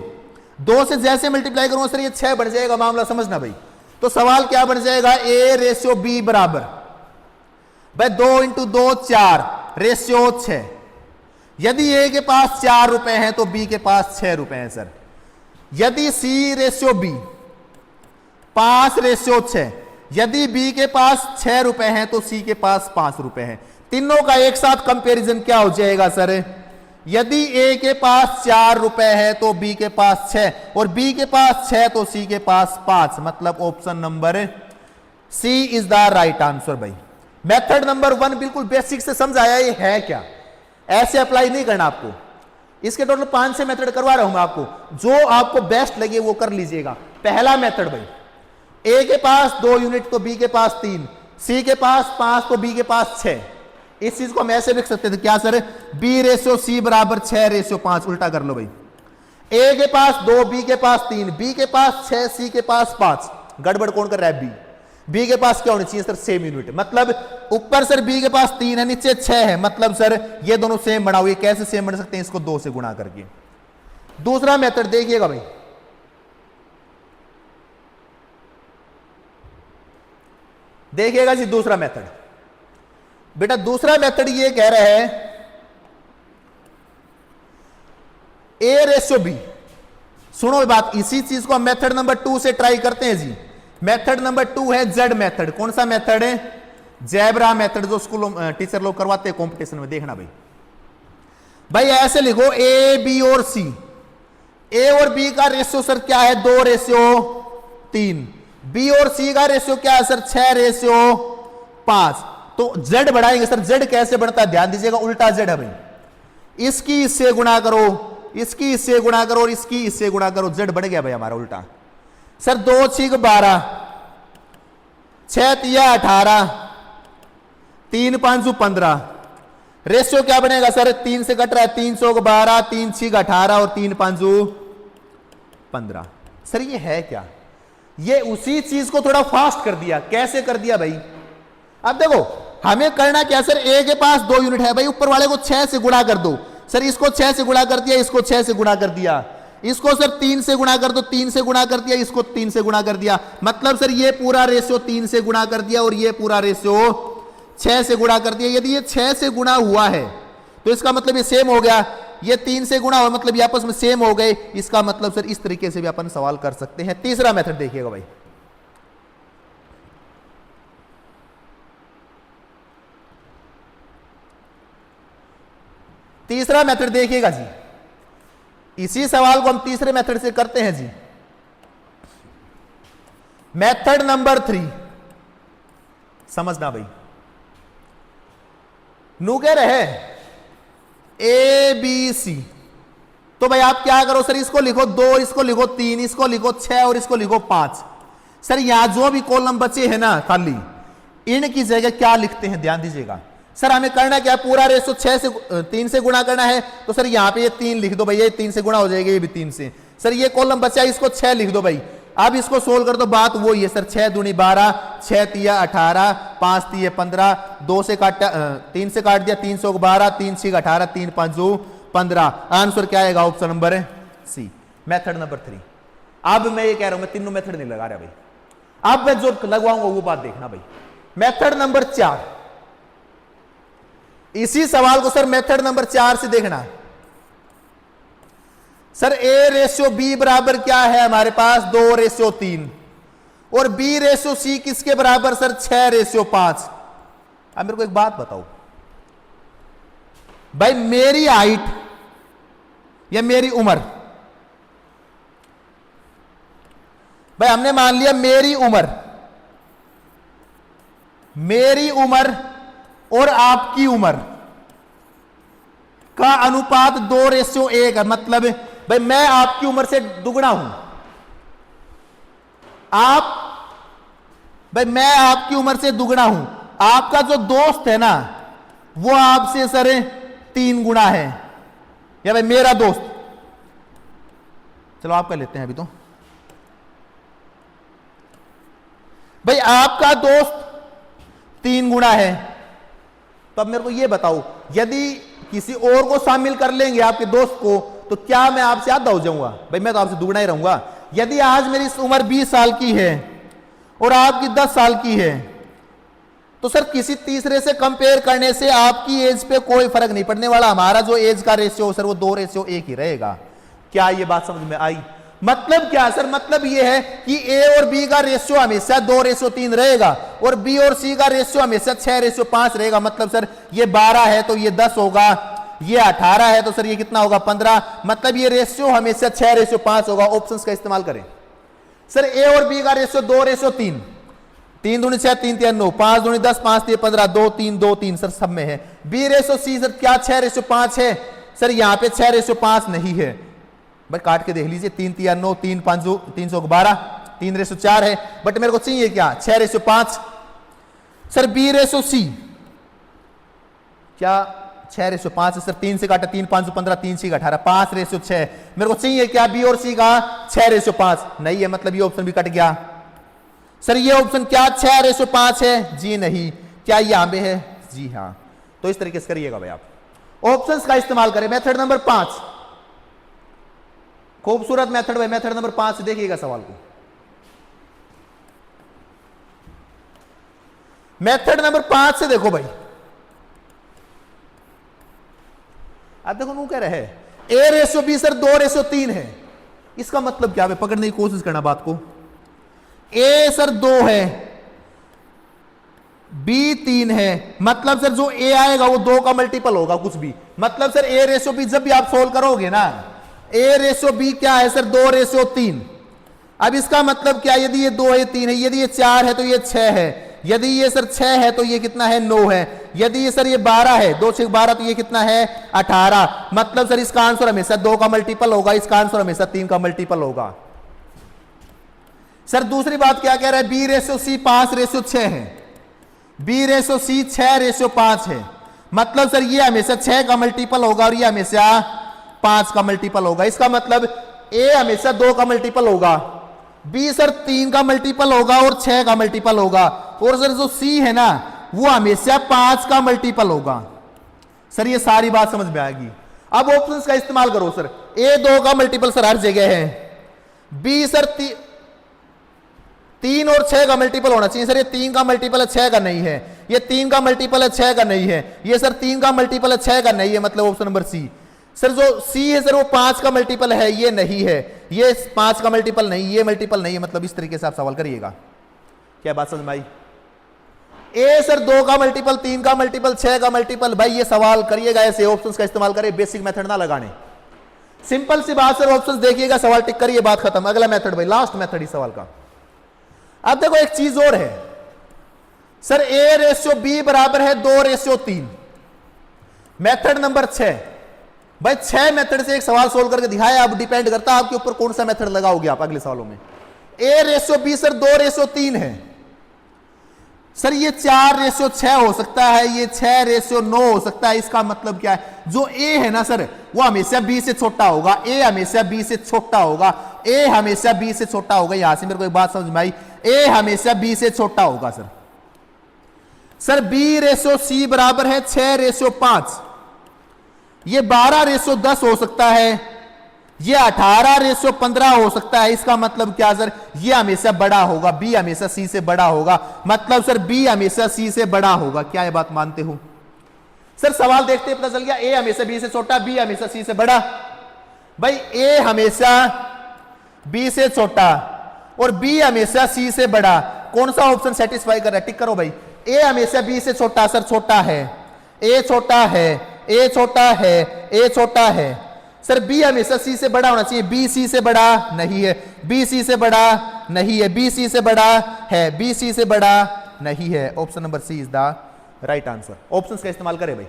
2 से जैसे मल्टीप्लाई करूंगा सर ये 6 बढ़ जाएगा, मामला समझना भाई। तो सवाल क्या बन जाएगा? A/B बराबर भाई 2 × 2 4/6। यदि A के पास 4 रुपए हैं तो B के पास 6 रुपए हैं सर। यदि C/B 5/6, यदि B के पास 6 रुपए हैं तो C के पास 5 रुपए हैं। तीनों का एक साथ कंपैरिजन क्या हो जाएगा सर? यदि A के पास 4 रुपए है तो B के पास 6, और B के पास 6 तो C के पास 5, मतलब option number C is the right answer भाई। मेथड नंबर 1 बिल्कुल बेसिक से समझाया, ये है क्या, ऐसे अप्लाई नहीं करना आपको। इसके टोटल 5-6 मेथड करवा रहा हूं मैं आपको, जो आपको बेस्ट लगे वो कर लीजिएगा। पहला मेथड भाई, A के पास 2 यूनिट तो B के पास 3, C के पास 5 तो B के पास 6। इस चीज को हम ऐसे लिख सकते थे, क्या सर? B/C बराबर 6/5। उल्टा कर लो भाई, A के पास 2 B के पास 3, B के पास 6 C के पास 5। गड़बड़ कौन कर रहा है? B के पास क्या होनी चाहिए सर? Same unit. मतलब ऊपर सर B के पास 3 है, नीचे 6 है, मतलब सर ये दोनों सेम बनाओ। ये कैसे सेम बन सकते हैं? इसको 2 से गुणा करके। दूसरा मेथड देखिएगा भाई, देखिएगा जी दूसरा मेथड। बेटा दूसरा मेथड ये कह रहा है A/B। सुनो बात, इसी चीज को हम मेथड नंबर 2 से ट्राई करते हैं जी। मेथड नंबर 2 है Z मेथड। कौन सा मेथड है? जैबरा मेथड, जो स्कूल टीचर लोग करवाते हैं कंपटीशन में। देखना भाई, भाई ऐसे लिखो A, B और C। A और B का रेशियो सर क्या है? 2/3। B और C का रेशियो क्या है सर? 6/5। तो Z बढ़ाएंगे सर। Z कैसे बढ़ता है? ध्यान दीजिएगा, उल्टा Z है भाई। इसकी इससे गुणा करो, इसकी इससे गुणा करो और इसकी इससे गुणा करो, Z बढ़ गया भाई हमारा उल्टा। सर 2 × 6 = 12, 6 × 3 = 18, 3 × 5 = 15। रेशियो क्या बनेगा सर? 3 से कट रहा है, 3 × 100 = 12, 3 × 6 = 18 और 3 × 5 = 15। सर ये है क्या? ये उसी चीज को थोड़ा फास्ट कर दिया। कैसे कर दिया भाई? अब देखो हमें करना क्या सर? A के पास 2 यूनिट है भाई, ऊपर वाले को 6 से गुणा कर दो। सर इसको 6 से गुणा कर दिया, इसको 6 से गुणा कर दिया, इसको सर 3 से गुणा कर दो, 3 से गुणा कर दिया, इसको 3 से गुणा कर दिया। मतलब सर ये पूरा रेशियो 3 से गुणा कर दिया और ये पूरा रेशियो 6 से गुणा कर दिया। यदि ये 6 से गुणा हुआ है तो इसका मतलब ये सेम हो गया। ये 3 से गुणा हुआ मतलब ये आपस में सेम हो गए। इसका मतलब सर इस तरीके से भी अपन सवाल कर सकते हैं। तीसरा मेथड देखिएगा भाई, तीसरा मेथड देखिएगा जी, इसी सवाल को हम तीसरे मेथड से करते हैं जी। मेथड नंबर 3 समझना भाई, नू कह रहे ए बी सी, तो भाई आप क्या करो सर, इसको लिखो 2, इसको लिखो 3, इसको लिखो 6 और इसको लिखो 5। सर यहां जो भी कॉलम बचे हैं ना खाली, इनकी जगह क्या लिखते हैं ध्यान दीजिएगा। सर हमें करना क्या, पूरा रेशो 3 से गुणा करना है, तो सर यहां पे ये 3 लिख दो भाई, ये 3 से गुणा हो जाएगा, ये भी 3 से। सर ये कॉलम बचा, इसको 6 लिख दो भाई। अब इसको सोल्व कर दो, बात वही है सर, 6 दूनी 12, 6 तिया 18, 5 तिया 15, 2 से काटा 3 से काट दिया, 3 सौ 12, 3 6 18, 3 5 15। आंसर क्या आएगा, option number C, method number 3। अब मैं ये कह रहा हूं, मैं तीनों मेथड नहीं लगा रहा भाई, अब मैं जो लगवाऊंगा वो बात देखना भाई। मेथड नंबर 4, इसी सवाल को सर मेथड नंबर 4 से देखना। सर ए रेशियो बी बराबर क्या है हमारे पास, 2:3, और बी रेशियो सी किसके बराबर सर, 6:5। अब मेरे को एक बात बताओ भाई, मेरी हाइट या मेरी उम्र, भाई हमने मान लिया मेरी उम्र और आपकी उम्र का अनुपात 2:1 है। मतलब भाई मैं आपकी उम्र से दुगना हूं, भाई मैं आपकी उम्र से दुगना हूं, आपका जो दोस्त है ना वो आपसे सर 3 गुना है, या भाई मेरा दोस्त, चलो आप कर लेते हैं अभी, तो भाई आपका दोस्त 3 गुना है। तो अब मेरे को यह बताओ, यदि किसी और को शामिल कर लेंगे आपके दोस्त को, तो क्या मैं आपसे आधा हो जाऊंगा, भाई मैं तो आपसे दुगना ही रहूंगा। यदि आज मेरी उम्र 20 साल की है और आपकी 10 साल की है, तो सर किसी तीसरे से कंपेयर करने से आपकी एज पे कोई फर्क नहीं पड़ने वाला, हमारा जो एज का रेशियो सर वो 2:1 ही रहेगा। क्या ये बात समझ में आई? मतलब क्या सर, मतलब ये है कि ए और बी का रेशियो हमेशा 2:3 रहेगा, और बी और सी का रेशियो हमेशा 6:5 रहेगा। मतलब सर ये 12 है तो ये 10 होगा, ये 18 है तो सर ये कितना होगा, 15। मतलब ये रेशियो हमेशा 6:5 होगा। ऑप्शंस का इस्तेमाल करें। सर ए और बी का रेशियो 2:3, 3 दूनी 6, 3 3 9, 5 दूनी 10, 5 3 15, 2 3 2 3 सर सब में है। बी रेशियो सी सर क्या 6:5 है? सर यहां पे 6:5 नहीं है, भाई काट के देख लीजिए, 3 3 9, 3 5 312, 3:4 है, बट मेरे को चाहिए क्या 6:5। सर बी रेशियो सी क्या 6:5 है? सर 3 से काटा 3 5 15, 3 6 18, 5:6। मेरे को चाहिए क्या बी और सी का 6:5 नहीं है, मतलब ये ऑप्शन भी कट गया। सर ये ऑप्शन क्या 6:5 है? जी नहीं। क्या यहां पे है? जी हां। तो इस तरीके से करिएगा भाई, आप ऑप्शंस का इस्तेमाल करें। मेथड नंबर 5 खूबसूरत मेथड भाई, मेथड नंबर 5 से देखिएगा सवाल को। मेथड नंबर 5 से देखो भाई, अब देखो वो कह रहे हैं ए रेशियो बी सर 2:3 है। इसका मतलब क्या है, पकड़ने की कोशिश करना बात को। ए सर 2 है, बी 3 है, मतलब सर जो ए आएगा वो 2 का मल्टीपल होगा कुछ भी। मतलब सर ए रेशियो बी जब भी आप सोल्व करोगे ना, ए रेशियो बी क्या है सर 2:3। अब इसका मतलब क्या, यदि ये 2 है 3 है, यदि ये 4 है तो ये 6 है, यदि ये सर 6 है तो ये कितना है 9 है, यदि ये सर ये 12 है, 2 6 12 तो ये कितना है 18। मतलब सर इसका आंसर हमेशा 2 का मल्टीपल होगा, इसका आंसर हमेशा 3 का मल्टीपल होगा। सर दूसरी बात क्या कह रहा है, बी रेशियो सी 5:6 है, बी रेशियो सी 6:5 है। मतलब सर ये हमेशा 6 का मल्टीपल होगा और ये हमेशा 5 का मल्टीपल होगा। इसका मतलब ए हमेशा 2 का मल्टीपल होगा, बी सर 3 का मल्टीपल होगा और 6 का मल्टीपल होगा, और सर जो सी है ना वो हमेशा 5 का मल्टीपल होगा। सर ये सारी बात समझ में आएगी। अब ऑप्शंस का इस्तेमाल करो। सर ए 2 का मल्टीपल सर हर जगह है, बी सर 3 और 6 का मल्टीपल होना चाहिए। सर ये 3 का मल्टीपल है 6 का नहीं है, ये 3 का मल्टीपल है 6 का नहीं है, ये सर 3 का मल्टीपल है 6 का नहीं है, मतलब ऑप्शन नंबर सी। सर जो सी है सर वो 5 का मल्टीपल है, ये नहीं है, ये 5 का मल्टीपल नहीं, ये मल्टीपल नहीं है। मतलब इस तरीके से आप सवाल करिएगा। क्या बात समझ में आई? ए सर 2 का मल्टीपल, 3 का मल्टीपल, 6 का मल्टीपल। भाई ये सवाल करिएगा ऐसे, ऑप्शंस का इस्तेमाल करिए, बेसिक मेथड ना लगाने। सिंपल सी बात सर, ऑप्शंस देखिएगा, सवाल टिक करिए, बात खत्म। अगला मेथड भाई, लास्ट मेथड इस सवाल का। अब देखो एक चीज और है सर, A/B बराबर है 2/3। Method number 6। भाई 6 मेथड से एक सवाल सोल्व करके दिखाया, अब डिपेंड करता है आपके ऊपर कौन सा मेथड लगाओगे आप अगले सवालों में। A/B सर 2/3 है सर, ये 4/6 हो सकता है, ये 6/9 हो सकता है। इसका मतलब क्या है, जो A है ना सर वो हमेशा B से छोटा होगा, A हमेशा B से छोटा होगा, A हमेशा B से छोटा होगा। यहां से मेरे को एक बात समझ में आई, A हमेशा B से छोटा होगा सर। सर B/C बराबर है 6/5, ये 12/10 हो सकता है, ये 18/15 हो सकता है। इसका मतलब क्या सर, ये हमेशा बड़ा होगा, B हमेशा C से बड़ा होगा, मतलब सर B हमेशा C से बड़ा होगा। क्या ये बात मानते हो सर? सवाल देखते पता चल गया, A हमेशा B से छोटा, B हमेशा C से बड़ा। भाई A हमेशा B से छोटा और B हमेशा C से बड़ा, कौन सा ऑप्शन सेटिस्फाई कर रहा है? टिक करो भाई। A हमेशा B से छोटा सर, छोटा है, A छोटा है, A छोटा है, A छोटा है सर। B हमेशा C से बड़ा होना चाहिए, B C से बड़ा नहीं है, B C से बड़ा नहीं है, B C से बड़ा है, B C से बड़ा नहीं है। Option number C is the right answer. Options का इस्तेमाल करें भाई।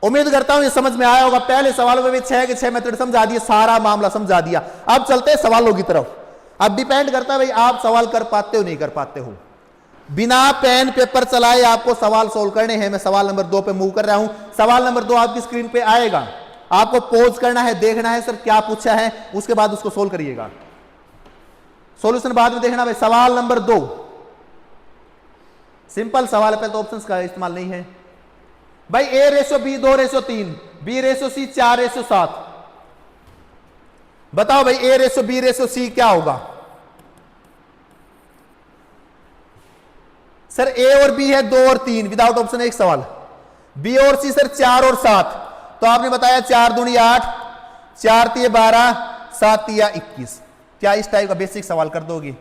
उम्मीद करता हूं ये समझ में आया होगा। पहले सवालों में भी 6 के 6 मेथड समझा दिए, सारा मामला समझा दिया। अब चलते हैं सवालों की तरफ। अब डिपेंड करता है भाई आप सवाल कर पाते हो नहीं कर पाते हो। बिना पेन पेपर चलाए आपको सवाल सोल्व करने हैं। मैं सवाल नंबर 2 पे मूव कर रहा हूं। सवाल नंबर 2 आपकी स्क्रीन पे आएगा, आपको पॉज करना है, देखना है सर क्या पूछा है, उसके बाद उसको सोल्व करिएगा। सॉल्यूशन बाद में देखना भाई। सवाल नंबर 2 सिंपल सवाल है, पहले तो ऑप्शंस का इस्तेमाल नहीं है भाई। A/B 2/3, B/C 4/7। बताओ भाई A/B/C क्या होगा? सर A और B है 2 और 3, विदाउट ऑप्शन एक सवाल। B और C सर 4 और 7, तो आपने बताया 4 दूनी 8, 4 तिये 12, 7 तिया 21। क्या इस टाइप का बेसिक सवाल कर दोगे?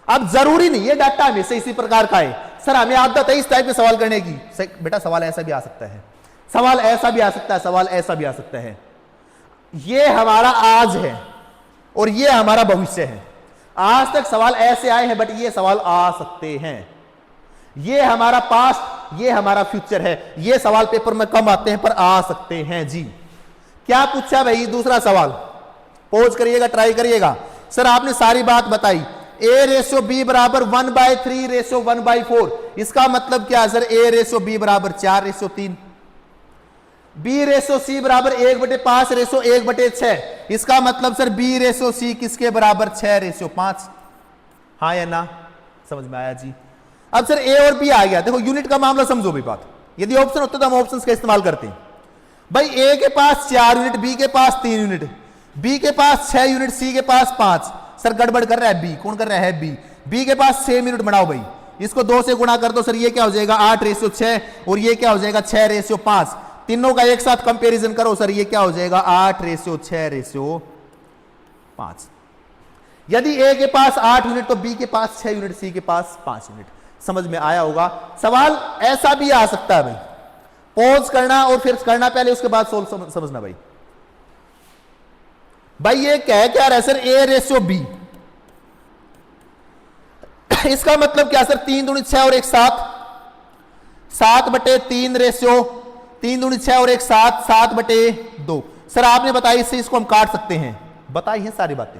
अब जरूरी नहीं है डाटा हमेशा इसी प्रकार का है सर, हमें आदत है इस टाइप के सवाल करने की। बेटा सवाल ऐसा भी आ सकता है, सवाल ऐसा भी आ सकता है, सवाल ऐसा भी आ सकता है। ये हमारा आज है और ये हमारा भविष्य है। आज तक सवाल ऐसे आए हैं, बट ये सवाल आ सकते हैं। ये हमारा पास्ट, ये हमारा फ्यूचर है। ये सवाल पेपर में कम आते हैं पर आ सकते हैं जी। क्या पूछा भाई? दूसरा सवाल, पॉज करिएगा, ट्राई करिएगा। सर आपने सारी बात बताई, A/B बराबर 1/3/1/4। इसका मतलब क्या है सर? A/B बराबर 4/3, B/C बराबर 1/5/1/6। इसका मतलब सर B/C किसके बराबर? 6/5। हाँ या ना? समझ में आया जी। अब सर A और B आ गया। देखो यूनिट का मामला समझो भी बात। यदि ऑप्शन होता तो हम ऑप्शंस का इस्तेमाल करते हैं भाई। A के पास 4 यूनिट, B के पास 3 यूनिट, B के पास 6 यूनिट, C के पास 5। सर गड़बड़ कर रहा है B। कौन कर रहा है? B के पास 6 यूनिट बनाओ भाई, इसको 2 से गुणा कर दो सर। ये क्या हो जाएगा? 8/6 और ये क्या हो जाएगा? 6/5। तीनों का एक साथ कंपैरिजन करो सर, ये क्या हो जाएगा? 8/6/5। यदि A के पास 8 यूनिट तो B के पास 6 यूनिट, C के पास 5 यूनिट। समझ में आया होगा। सवाल ऐसा भी आ सकता है भाई, पॉज करना और फिर करना पहले, उसके बाद सोल्व समझना भाई। भाई ये कह क्या रहा है सर? A/B। इसका मतलब क्या सर? 3 दूनी 6 और 1 7, 7/3 रेशियो, 3 दूनी 6 और 1 7, 7/2। सर आपने बताया इससे इसको हम काट सकते हैं, बताई है सारी बातें।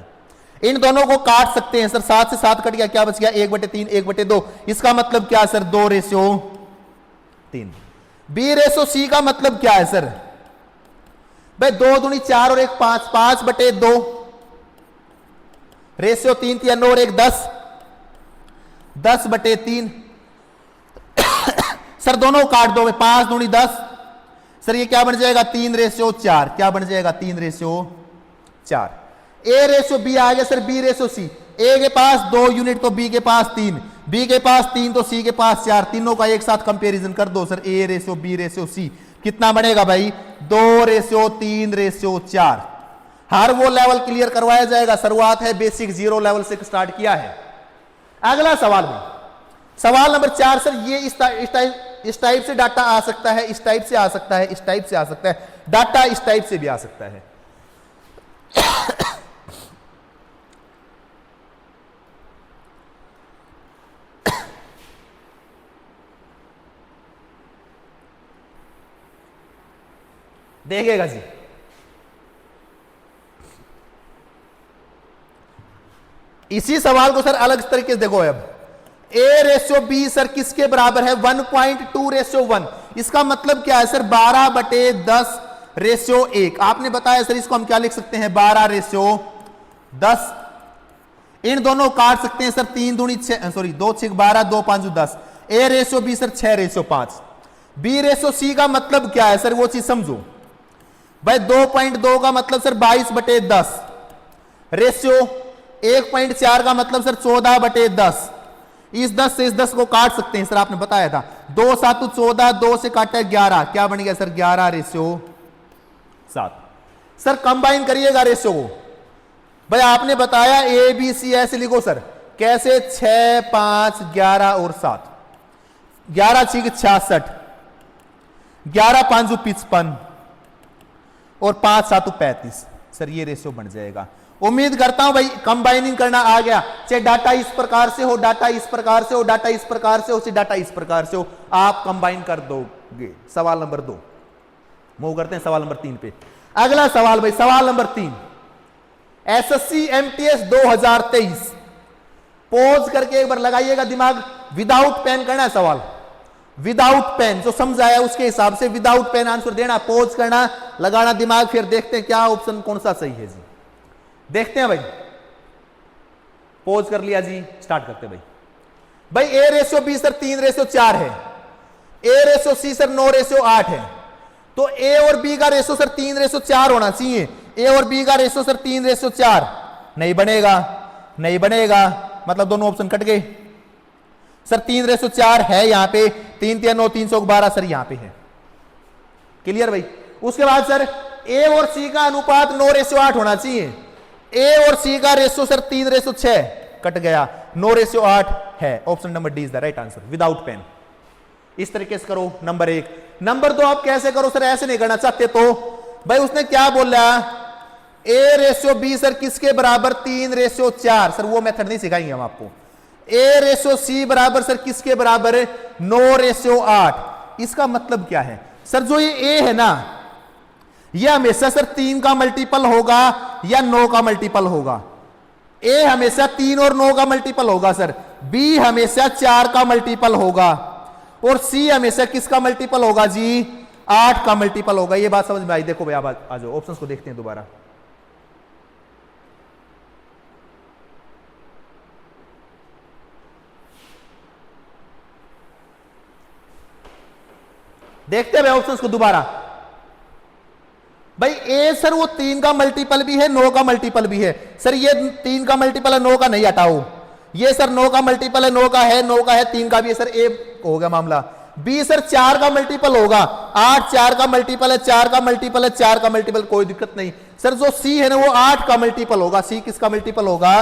इन दोनों को काट सकते हैं सर। 7 से 7 कट गया, क्या बच गया? 1/3 1/2। इसका मतलब क्या सर? 2/3। B/C का मतलब क्या है सर? भाई 2 दूनी 4 और 1 5, 5/2 रेशियो 3 3 9 और 1 10, 10/3। सर दोनों काट दो, 5 दूनी 10। सर ये क्या बन जाएगा? 3/4। क्या बन जाएगा? 3/4। A/B आ गया सर। B/C, A के पास 2 यूनिट तो B के पास 3, B के पास 3 तो C के पास 4। तीनों का एक साथ कंपैरिजन कर दो सर। A/B/C कितना बनेगा भाई? 2/3/4। हर वो लेवल क्लियर करवाया जाएगा। शुरुआत है बेसिक 0 लेवल से स्टार्ट किया है। अगला सवाल में सवाल नंबर 4 सर, ये इस टाइप से डाटा आ सकता है, इस टाइप से आ सकता है, इस टाइप से आ सकता है, डाटा इस टाइप से भी आ सकता है। देखिएगा जी, इसी सवाल को सर अलग तरीके से देखो। अब A/B सर किसके बराबर है? 1.2/1। इसका मतलब क्या है सर? 12/10/1। आपने बताया सर इसको हम क्या लिख सकते हैं? 12/10। इन दोनों काट सकते हैं सर, 3 दूनी 6, सॉरी 2 6 12, 2 5 10। A/B sir 6/5। B/C का मतलब क्या है सर? वो चीज समझो भाई। 2.2 का मतलब सर 22/10। रेशियो 1.4 का मतलब सर 14/10। इस 10 से इस 10 को काट सकते हैं सर, आपने बताया था। 2 7 14, 2 से काटा 11, क्या बन गया सर? 11/7। सर कंबाइन करिएगा रेशियो को। भाई आपने बताया ABC ऐसे लिखो सर, कैसे? 6 5 11 और 7। 11 6 66, 11 5 55 और 5 7 35। सर ये रेशियो बन जाएगा। उम्मीद करता हूं भाई कंबाइनिंग करना आ गया। चाहे डाटा इस प्रकार से हो, डाटा इस प्रकार से हो, डाटा इस प्रकार से हो, चाहे डाटा इस प्रकार से हो, आप कंबाइन कर दोगे। सवाल नंबर 2 मूव करते हैं सवाल नंबर 3 पे। अगला सवाल भाई, सवाल नंबर 3, SSC MTS 2023। पॉज करके एक बार लगाइएगा दिमाग। विदाउट पेन करना है सवाल, विदाउट पेन। जो समझाया उसके हिसाब से विदाउट पेन आंसर देना, पॉज करना, लगाना दिमाग, फिर देखते हैं क्या ऑप्शन कौन सा सही है जी। देखते हैं भाई, पॉज कर लिया जी, स्टार्ट करते हैं भाई। A/B सर 3/4 है, A/C सर 9/8 है। तो A और B का रेशियो सर 3/4 होना चाहिए। A और B का रेशियो सर 3/4 नहीं बनेगा, नहीं बनेगा, मतलब दोनों ऑप्शन कट गए सर। 3/4 है यहां पे, 3 3 9 312 सर यहां पे है। क्लियर भाई। उसके बाद सर A और C का अनुपात 9/8 होना चाहिए। A और C का रेशियो सर 3/6 कट गया, 9/8 है। Option number D is the right answer without pen. इस तरीके से करो नंबर 1। नंबर 2 आप कैसे करो सर? ऐसे नहीं करना चाहते तो भाई उसने क्या बोला? A/B सर किसके बराबर? 3/4। सर वो मेथड नहीं सिखाएंगे हम आपको। A/C बराबर सर किसके बराबर? 9/8। इसका मतलब क्या है सर? जो ये A है ना, यह हमेशा सर 3 का मल्टीपल होगा या 9 का मल्टीपल होगा? A हमेशा 3 और 9 का मल्टीपल होगा सर। B हमेशा 4 का मल्टीपल होगा और C हमेशा किसका मल्टीपल होगा जी? 8 का मल्टीपल होगा। ये बात समझ में आई? देखो भाई आप आ जाओ, ऑप्शंस को देखते हैं दोबारा। देखते हैं भाई ऑप्शंस को दोबारा। भाई A सर वो 3 का मल्टीपल भी है, 9 का मल्टीपल भी है। सर ये 3 का मल्टीपल है, 9 का नहीं हटाओ। ये सर 9 का मल्टीपल है, 9 का है, 9 का है, 3 का भी है। सर A हो गया मामला। B सर 4 का मल्टीपल होगा, 8 4 का मल्टीपल है, 4 का मल्टीपल है, 4 का मल्टीपल, कोई दिक्कत नहीं। सर जो C है ना वो 8 का मल्टीपल होगा। C किसका मल्टीपल होगा?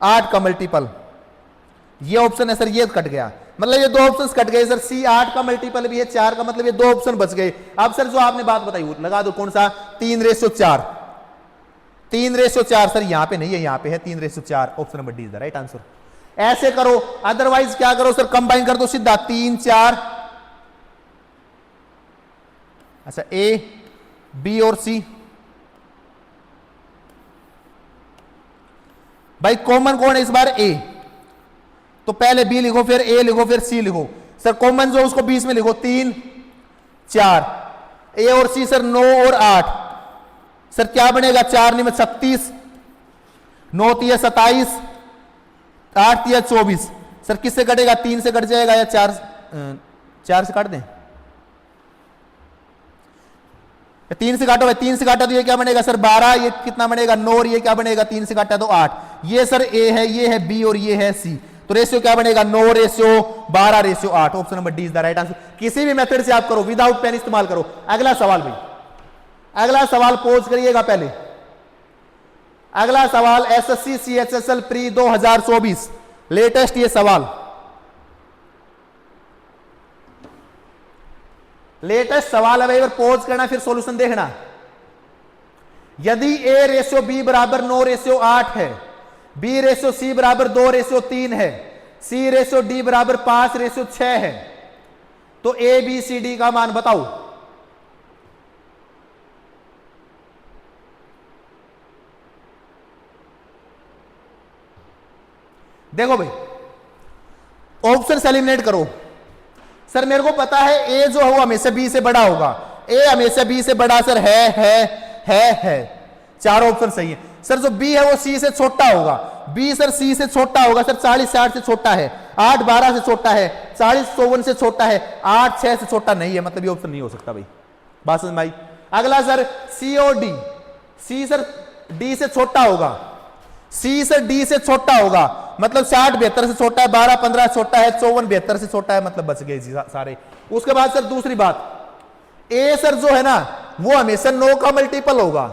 8 का मल्टीपल। ये ऑप्शन है सर, ये कट गया, मतलब ये 2 ऑप्शंस कट गए सर। C 8 का मल्टीपल भी है, 4 का, मतलब ये 2 ऑप्शन बच गए। अब सर जो आपने बात बताई वो लगा दो, कौन सा? 3/4। 3/4 सर यहां पे नहीं है, यहां पे है 3/4। Option number D is the right answer. ऐसे करो, अदरवाइज क्या करो सर? कंबाइन कर दो सीधा 3 4। अच्छा A B और C भाई कॉमन कौन है इस बार? A। तो पहले B लिखो, फिर A लिखो, फिर C लिखो। सर कॉमन जो उसको 20 में लिखो, 3 4। A और C सर 9 और 8। सर क्या बनेगा? 4 9 36, 9 3 27, 8 3 24। सर किससे कटेगा? 3 से कट जाएगा या 4 से काट दें? 3 से काटो भाई, 3 से काटा तो ये क्या बनेगा सर? 12। ये कितना बनेगा? 9। और ये क्या बनेगा? 3 से काटा तो 8। ये सर A है, ये है B और ये है C। तो रेशियो क्या बनेगा? 9/12/8। Option number D is the right answer. किसी भी मेथड से आप करो, विदाउट पेन इस्तेमाल करो। अगला सवाल भाई, अगला सवाल पॉज करिएगा पहले। अगला सवाल SSC CHSL प्री 2024 लेटेस्ट ये सवाल। लेटेस्ट सवाल है भाई, पॉज करना फिर सॉल्यूशन देखना। यदि A रेशियो B बराबर 9:8 है, B रेशियो C बराबर 2:3 है, C रेशियो D बराबर 5:6 है, तो A B C D का मान बताओ। देखो भाई, ऑप्शन से एलिमिनेट करो। सर मेरे को पता है A जो है वो हमेशा B से बड़ा होगा, A हमेशा B से बड़ा सर है। चार ऑप्शन सही है। सर जो B है वो C से छोटा होगा, B सर C से छोटा होगा सर, 40-60 से छोटा है, 8-12 से छोटा है, 40-54 से छोटा है, 8-6 से छोटा नहीं है, मतलब ये ऑप्शन नहीं हो सकता भाई। बात समझ में आई। अगला सर C और D, C सर D से छोटा होगा, C सर D से छोटा होगा, मतलब 60-72 से छोटा है, 12-15 से छोटा है, 54-72 से छोटा है, मतलब बच गए जी सारे। उसके बाद सर दूसरी बात, A सर जो है ना वो हमेशा 9 का मल्टीपल होगा।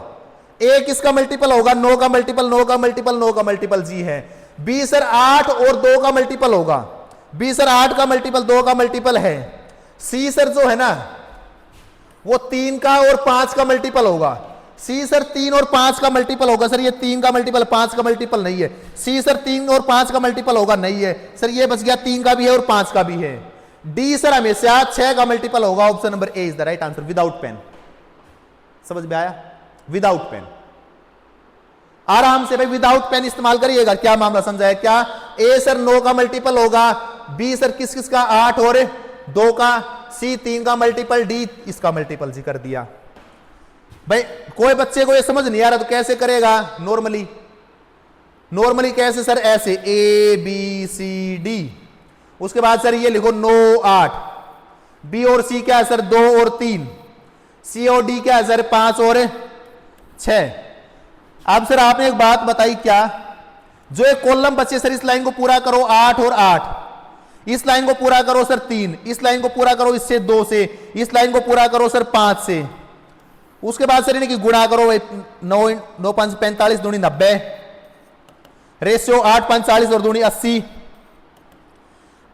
A किसका मल्टीपल होगा? 9 का मल्टीपल, 9 का मल्टीपल, 9 का मल्टीपल जी है। B सर 8 और 2 का मल्टीपल होगा, B सर 8 का मल्टीपल, 2 का मल्टीपल है। C सर जो है ना वो 3 का और 5 का मल्टीपल होगा, C सर 3 और 5 का मल्टीपल होगा। सर ये 3 का मल्टीपल 5 का मल्टीपल नहीं है। C सर 3 और 5 का मल्टीपल होगा, नहीं है। सर ये बच गया 3 का भी है और 5 का भी है। D सर हमेशा 6 का मल्टीपल होगा। Option number A is the right answer without pen. समझ में आया? विदाउट पेन, आराम से भाई विदाउट पेन इस्तेमाल करिएगा। क्या मामला समझाया? क्या A सर 9 का मल्टीपल होगा, B सर किस किस का 8 और 2 का, C 3 का मल्टीपल, D इसका मल्टीपल जी कर दिया। भाई कोई बच्चे को ये समझ नहीं आ रहा तो कैसे करेगा? नॉर्मली कैसे सर? ऐसे A B C D, उसके बाद सर ये लिखो 9 8, B और C क्या है सर? 2 और 3, C और D क्या है सर? 5 और 6। अब सर आपने एक बात बताई, क्या जो एक कॉलम बचे सर इस लाइन को पूरा करो 8 और 8, इस लाइन को पूरा करो सर 3, इस लाइन को पूरा करो इससे 2 से, इस लाइन को पूरा करो सर 5 से, उसके बाद सर इनकी गुणा करो 9 5 45 दूनी 90, रेशियो 8 5 40 और दूनी 80,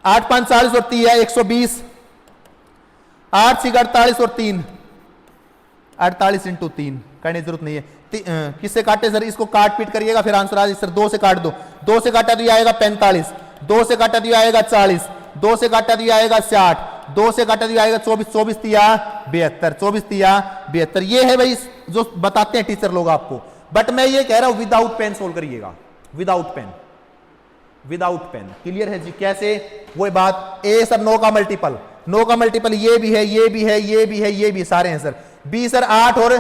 8 5 40 और 3 है 120, 8 6 48 और 3 48 इंटू 3 करने की जरूरत नहीं है। किससे काटे सर? इसको काट पीट करिएगा फिर आंसर आ जाए। सर 2 से काट दो, 2 से काटा तो ये आएगा 45, 2 से काटा तो ये आएगा 40, 2 से काटा तो ये आएगा 60, 2 से काटा तो ये आएगा 24, 24 तिया 72, 24 तिया 72। ये है भाई जो बताते हैं टीचर लोग आपको, बट मैं ये कह रहा हूं विदाउट पेन सोल्व करिएगा, without pen, without pen. Clear है जी? कैसे? वो बात, A सर 9 का मल्टीपल, 9 का मल्टीपल ये भी है, ये भी है, ये भी है, ये भी सारे हैं सर। B सर 8 और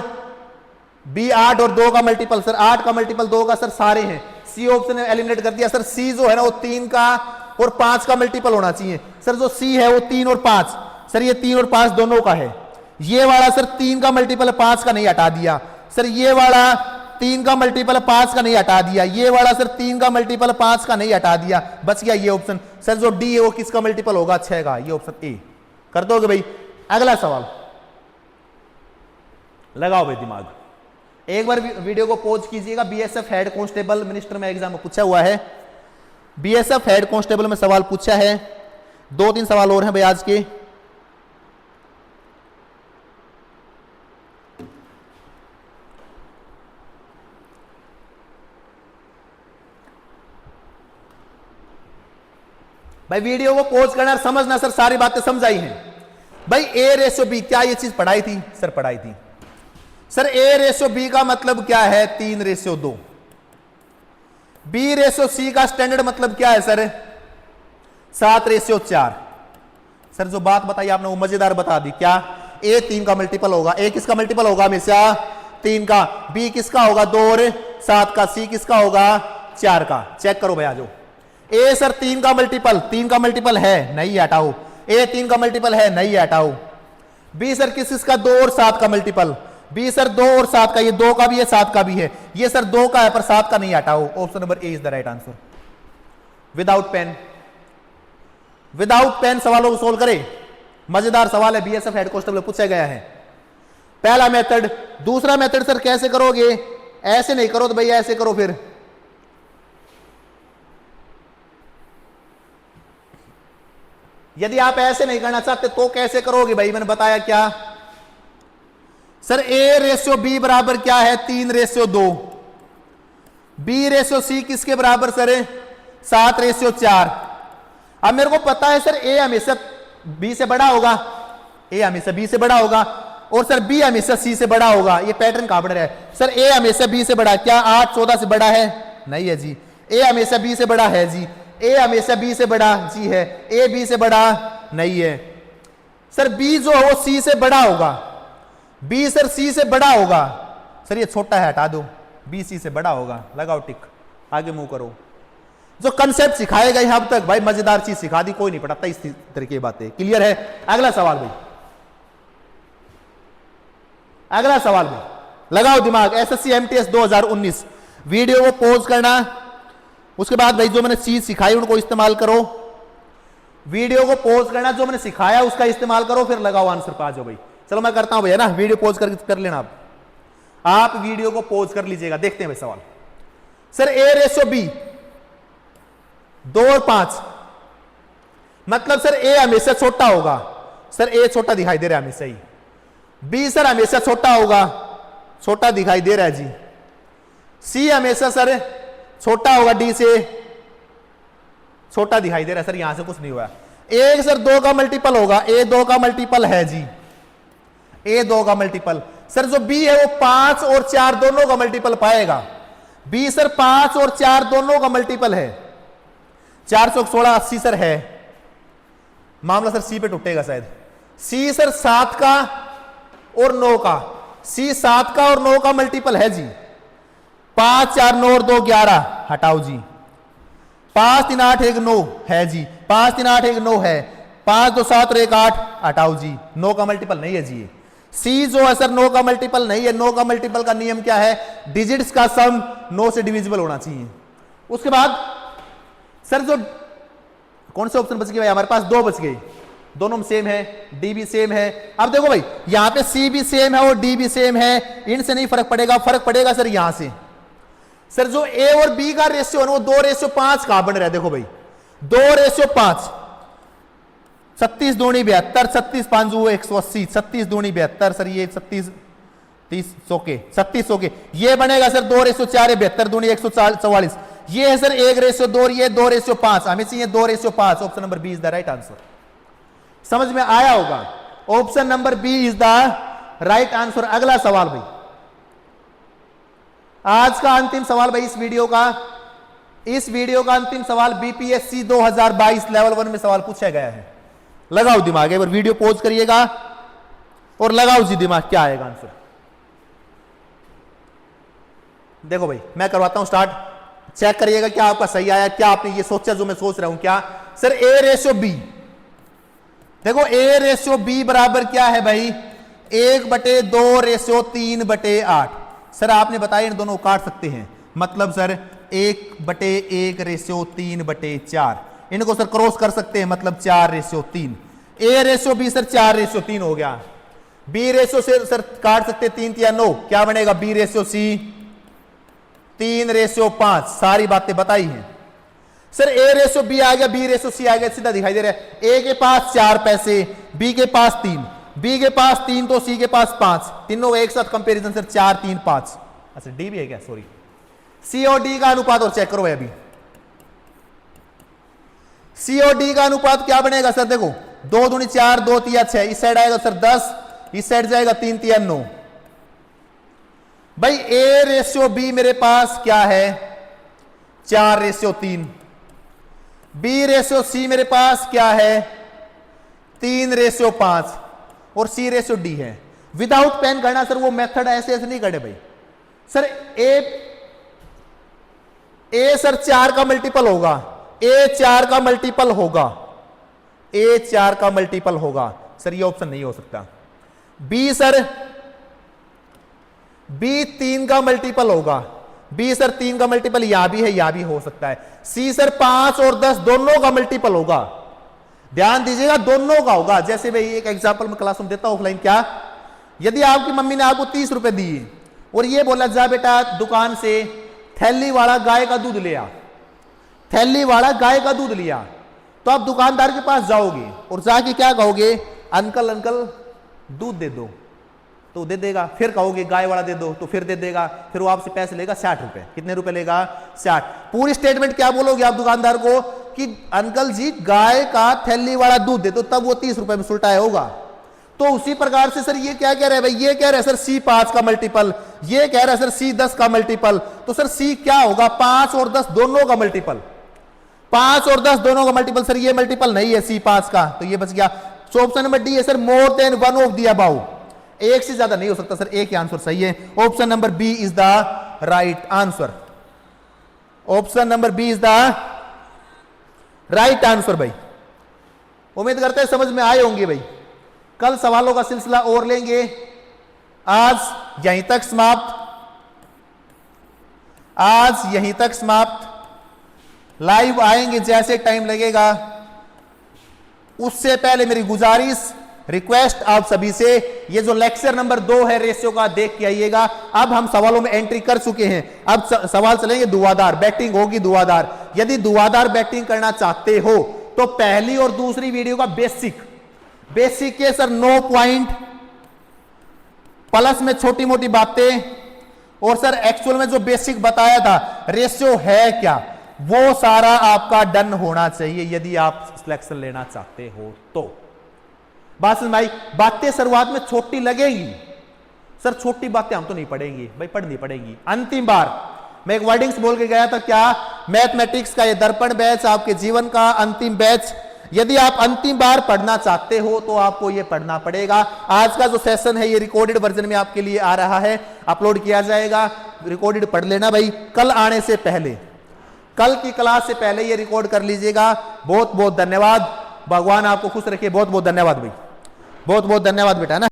B 8 और 2 का मल्टीपल, सर 8 का मल्टीपल 2 का सर सारे हैं। C ऑप्शन एलिमिनेट कर दिया। सर C जो है ना वो 3 का और 5 का मल्टीपल होना चाहिए। सर जो C है वो 3 और 5, सर ये 3 और 5 दोनों का है। ये वाला सर 3 का मल्टीपल 5 का नहीं हटा दिया, सर ये वाला 3 का मल्टीपल 5 का नहीं हटा दिया, ये वाला सर 3 का मल्टीपल 5 का नहीं हटा दिया, बच गया ये ऑप्शन। सर जो D है वो किसका मल्टीपल होगा? 6 का। ये ऑप्शन ए कर दोगे भाई। अगला सवाल लगाओ भाई दिमाग, एक बार वीडियो को पॉज कीजिएगा। BSF हेड कांस्टेबल मिनिस्टर में एग्जाम में पूछा हुआ है, BSF हेड कांस्टेबल में सवाल पूछा है। 2-3 सवाल और हैं भाई आज के। भाई वीडियो को पॉज करना, समझना। सर सारी बातें समझाई हैं भाई। A रेशियो B, क्या ये चीज पढ़ाई थी? सर पढ़ाई थी। सर A रेशियो B का मतलब क्या है? 3:2। B रेशियो C का स्टैंडर्ड मतलब क्या है सर? 7:4। सर जो बात बताई आपने वो मजेदार बता दी। क्या? A 3 का मल्टीपल होगा, A किसका मल्टीपल होगा? हमेशा 3 का। B किसका होगा? 2 और 7 का। C किसका होगा? 4 का। चेक करो भाई, आ जाओ। A सर 3 का मल्टीपल, 3 का मल्टीपल है, नहीं हटाओ। A 3 का मल्टीपल है, नहीं हटाओ। B सर किसका? 2 और 7 का मल्टीपल, B सर 2 और 7 का, ये 2 का भी है 7 का भी है, ये सर 2 का है पर 7 का नहीं हटाओ। Option number A is the right answer without pen. Without pen सवालों को सोल्व करें। मजेदार सवाल है, BSF हेड कांस्टेबल पूछा गया है। पहला मेथड। दूसरा मेथड सर कैसे करोगे? ऐसे नहीं करो तो भाई ऐसे करो। फिर यदि आप ऐसे नहीं करना चाहते तो कैसे करोगे भाई, मैंने बताया क्या सर, A रेशियो B बराबर क्या है 3:2, B रेशियो C किसके बराबर सर 7:4। अब मेरे को पता है सर A हमेशा B से बड़ा होगा, A हमेशा B से बड़ा होगा, और सर B हमेशा C से बड़ा होगा। ये पैटर्न कहां बन रहा है सर, A हमेशा B से बड़ा, क्या 8-14 से बड़ा है? नहीं है जी। A हमेशा B से बड़ा है जी, A हमेशा B से बड़ा जी है, A B से बड़ा नहीं है। सर B जो है वो C से बड़ा होगा, B सर C से बड़ा होगा। सर ये छोटा है हटा दो, B C से बड़ा होगा, लगाओ टिक, आगे मूव करो। जो कंसेप्ट सिखाए गए अब तक भाई, मजेदार चीज सिखा दी, कोई नहीं पढ़ाता इस तरह की बातें। क्लियर है? अगला सवाल भाई, अगला सवाल भाई, लगाओ दिमाग। SSC MTS 2019, वीडियो को पॉज करना, उसके बाद भाई जो मैंने चीज सिखाई उनको इस्तेमाल करो। वीडियो को पॉज करना, जो मैंने सिखाया उसका इस्तेमाल करो, फिर लगाओ आंसर पे आ जाओ भाई। चलो मैं करता हूं भैया ना, वीडियो पॉज कर लेना आप वीडियो को पॉज कर लीजिएगा। देखते हैं भाई सवाल। सर A रेशियो B 2 और 5, मतलब सर A हमेशा छोटा होगा। सर A छोटा दिखाई दे रहा है हमेशा ही, B सर हमेशा छोटा होगा, छोटा दिखाई दे रहा है जी। C हमेशा सर छोटा होगा, D से छोटा दिखाई दे रहा है। सर यहां से कुछ नहीं हुआ। A सर 2 का मल्टीपल होगा, A 2 का मल्टीपल है जी, A 2 का मल्टीपल। सर जो B है वो 5 और 4 दोनों का मल्टीपल पाएगा। B सर 5 और 4 दोनों का मल्टीपल है, 416 80 सर है। मामला सर C पे टूटेगा शायद। C सर 7 का और 9 का, C 7 का और 9 का मल्टीपल है जी। 5 4 9 और 2 11, हटाओ जी। 5 3 8 1 9 है जी, 5 3 8 1 9 है, 5 2 7 और 1 8, हटाओ जी। 9 का मल्टीपल नहीं है जी। C जो है सर 9 का मल्टीपल नहीं है। 9 का मल्टीपल का नियम क्या है, डिजिट्स का सम 9 से डिविजिबल होना चाहिए। उसके बाद सर जो कौन से ऑप्शन बच गए भाई, हमारे पास 2 बच गए, दोनों में सेम है, डी भी सेम है। अब देखो भाई यहां पे C भी सेम है और D भी सेम है, इनसे नहीं फर्क पड़ेगा, फर्क पड़ेगा सर यहां से। सर जो A और B का रेशियो है वो 2:5 कहां बन रहा है, देखो भाई 2:5, 36 दूनी 72, 36 5 180, 36 दूनी 72, सर ये 36 30 100 के 3600 के, ये बनेगा सर 2:4, 72 दूनी 144। ये है सर 1:2, ये 2:5, हमें चाहिए 2:5। Option number B is the right answer. समझ में आया होगा, option number B is the right answer. अगला सवाल भाई, आज का अंतिम सवाल भाई इस वीडियो का अंतिम सवाल BPSC 2022 लेवल 1 में सवाल पूछा गया है। लगाओ दिमाग, एक बार वीडियो पॉज करिएगा और लगाओ जी दिमाग, क्या आएगा आंसर। देखो भाई मैं करवाता हूं स्टार्ट, चेक करिएगा क्या आपका सही आया, क्या आपने ये सोचा जो मैं सोच रहा हूं। क्या सर A रेशियो B, देखो A रेशियो B बराबर क्या है भाई 1/2 रेशियो 3/8। सर आपने बताया इन दोनों को काट सकते हैं, मतलब सर 1/1 रेशियो 3/4, इनको सर क्रॉस कर सकते हैं, मतलब 4:3। A रेशियो B सर 4:3 हो गया। B रेशियो से सर काट सकते 3 या 9, क्या बनेगा B रेशियो C 3:5। सारी बातें बताई हैं सर। A रेशियो B आ गया, B रेशियो C आ गया, सीधा दिखाई दे रहा है। A के पास 4 पैसे, B के पास 3, B के पास 3 तो C के पास 5, तीनों का एक साथ कंपैरिजन सर 4 3 5। अच्छा D भी है क्या, सॉरी। C और D का अनुपात और चेक करो भाई अभी। C और D का अनुपात क्या बनेगा सर, देखो 2 दूनी 4, 2 तिया 6, इस साइड आएगा सर 10, इस साइड जाएगा 3 तिया 9। भाई A रेशियो B मेरे पास क्या है 4:3, B रेशियो C मेरे पास क्या है 3:5 और C रेशियो D है। विदाउट पेन करना सर, वो मेथड ऐसे नहीं करे भाई। सर A सर 4 का मल्टीपल होगा, A 4 का मल्टीपल होगा, A 4 का मल्टीपल होगा सर, ये ऑप्शन नहीं हो सकता। B सर B 3 का मल्टीपल होगा, B सर 3 का मल्टीपल यहां भी है, यहां भी हो सकता है। C सर 5 और 10 दोनों का मल्टीपल होगा, ध्यान दीजिएगा दोनों का होगा। जैसे भाई एक एग्जांपल में क्लास में देता हूं ऑफलाइन, क्या यदि आपकी मम्मी ने आपको 30 रुपए दिए और ये बोला जा बेटा दुकान से थैली वाला गाय का दूध ले आ, थैली वाला गाय का दूध लिया, तो आप दुकानदार के पास जाओगे और जाके क्या कहोगे, अंकल अंकल दूध दे दो, तो दे देगा। फिर कहोगे गाय वाला दे दो, तो फिर दे देगा। फिर वो आपसे पैसे लेगा 60 रुपए। कितने रुपए लेगा? 60। पूरी स्टेटमेंट क्या बोलोगे आप दुकानदार को कि अंकल जी गाय का थैली वाला दूध दे दो, तब वो 30 रुपए में सुलटाया होगा। तो उसी प्रकार से सर ये क्या कह रहे हैं भाई, ये कह रहे हैं सर C5 का मल्टीपल, ये कह रहे हैं सर C10 का मल्टीपल। तो सर C क्या होगा? 5 और 10 दोनों का मल्टीपल। 5 और 10 दोनों का मल्टीपल। सर ये मल्टीपल नहीं है C5 का, तो ये बच गया। सो ऑप्शन नंबर डी है sir more than one of the above. एक से ज्यादा नहीं हो सकता सर, एक ही आंसर सही है। Option number B is the right answer. Option number B is the right answer भाई। उम्मीद करते हैं समझ में आए होंगे भाई। कल सवालों का सिलसिला और लेंगे। आज यहीं तक समाप्त, आज यहीं तक समाप्त। लाइव आएंगे जैसे टाइम लगेगा। उससे पहले मेरी गुजारिश, रिक्वेस्ट आप सभी से, ये जो लेक्चर नंबर 2 है रेशियो का, देख के आइएगा। अब हम सवालों में एंट्री कर चुके हैं। अब सवाल चलेंगे दुआदार, बैटिंग होगी दुआदार। यदि दुआदार बैटिंग करना चाहते हो तो पहली और दूसरी वीडियो का बेसिक के सर 9 पॉइंट, प्लस में छोटी मोटी बातें, और सर एक्चुअल में जो बेसिक बताया था रेशियो है क्या, वो सारा आपका डन होना चाहिए यदि आप सिलेक्शन लेना चाहते हो तो। बात समझ भाई। बातें शुरुआत में छोटी लगेगी सर, छोटी बातें हम तो नहीं पढ़ेंगी भाई, पढ़नी पड़ेंगी। अंतिम बार मैं एक वर्डिंग्स बोल के गया था, क्या? मैथमेटिक्स का ये दर्पण बैच आपके जीवन का अंतिम बैच। यदि आप अंतिम बार पढ़ना चाहते हो तो आपको ये पढ़ना पड़ेगा। आज का जो सेशन है ये रिकॉर्डेड वर्जन में आपके लिए आ रहा है, अपलोड किया जाएगा। रिकॉर्डेड पढ़ लेना भाई, कल आने से पहले, कल की क्लास से पहले ये रिकॉर्ड कर लीजिएगा। बहुत बहुत धन्यवाद। भगवान आपको खुश रखे। बहुत बहुत धन्यवाद भाई, बहुत बहुत धन्यवाद बेटा ना।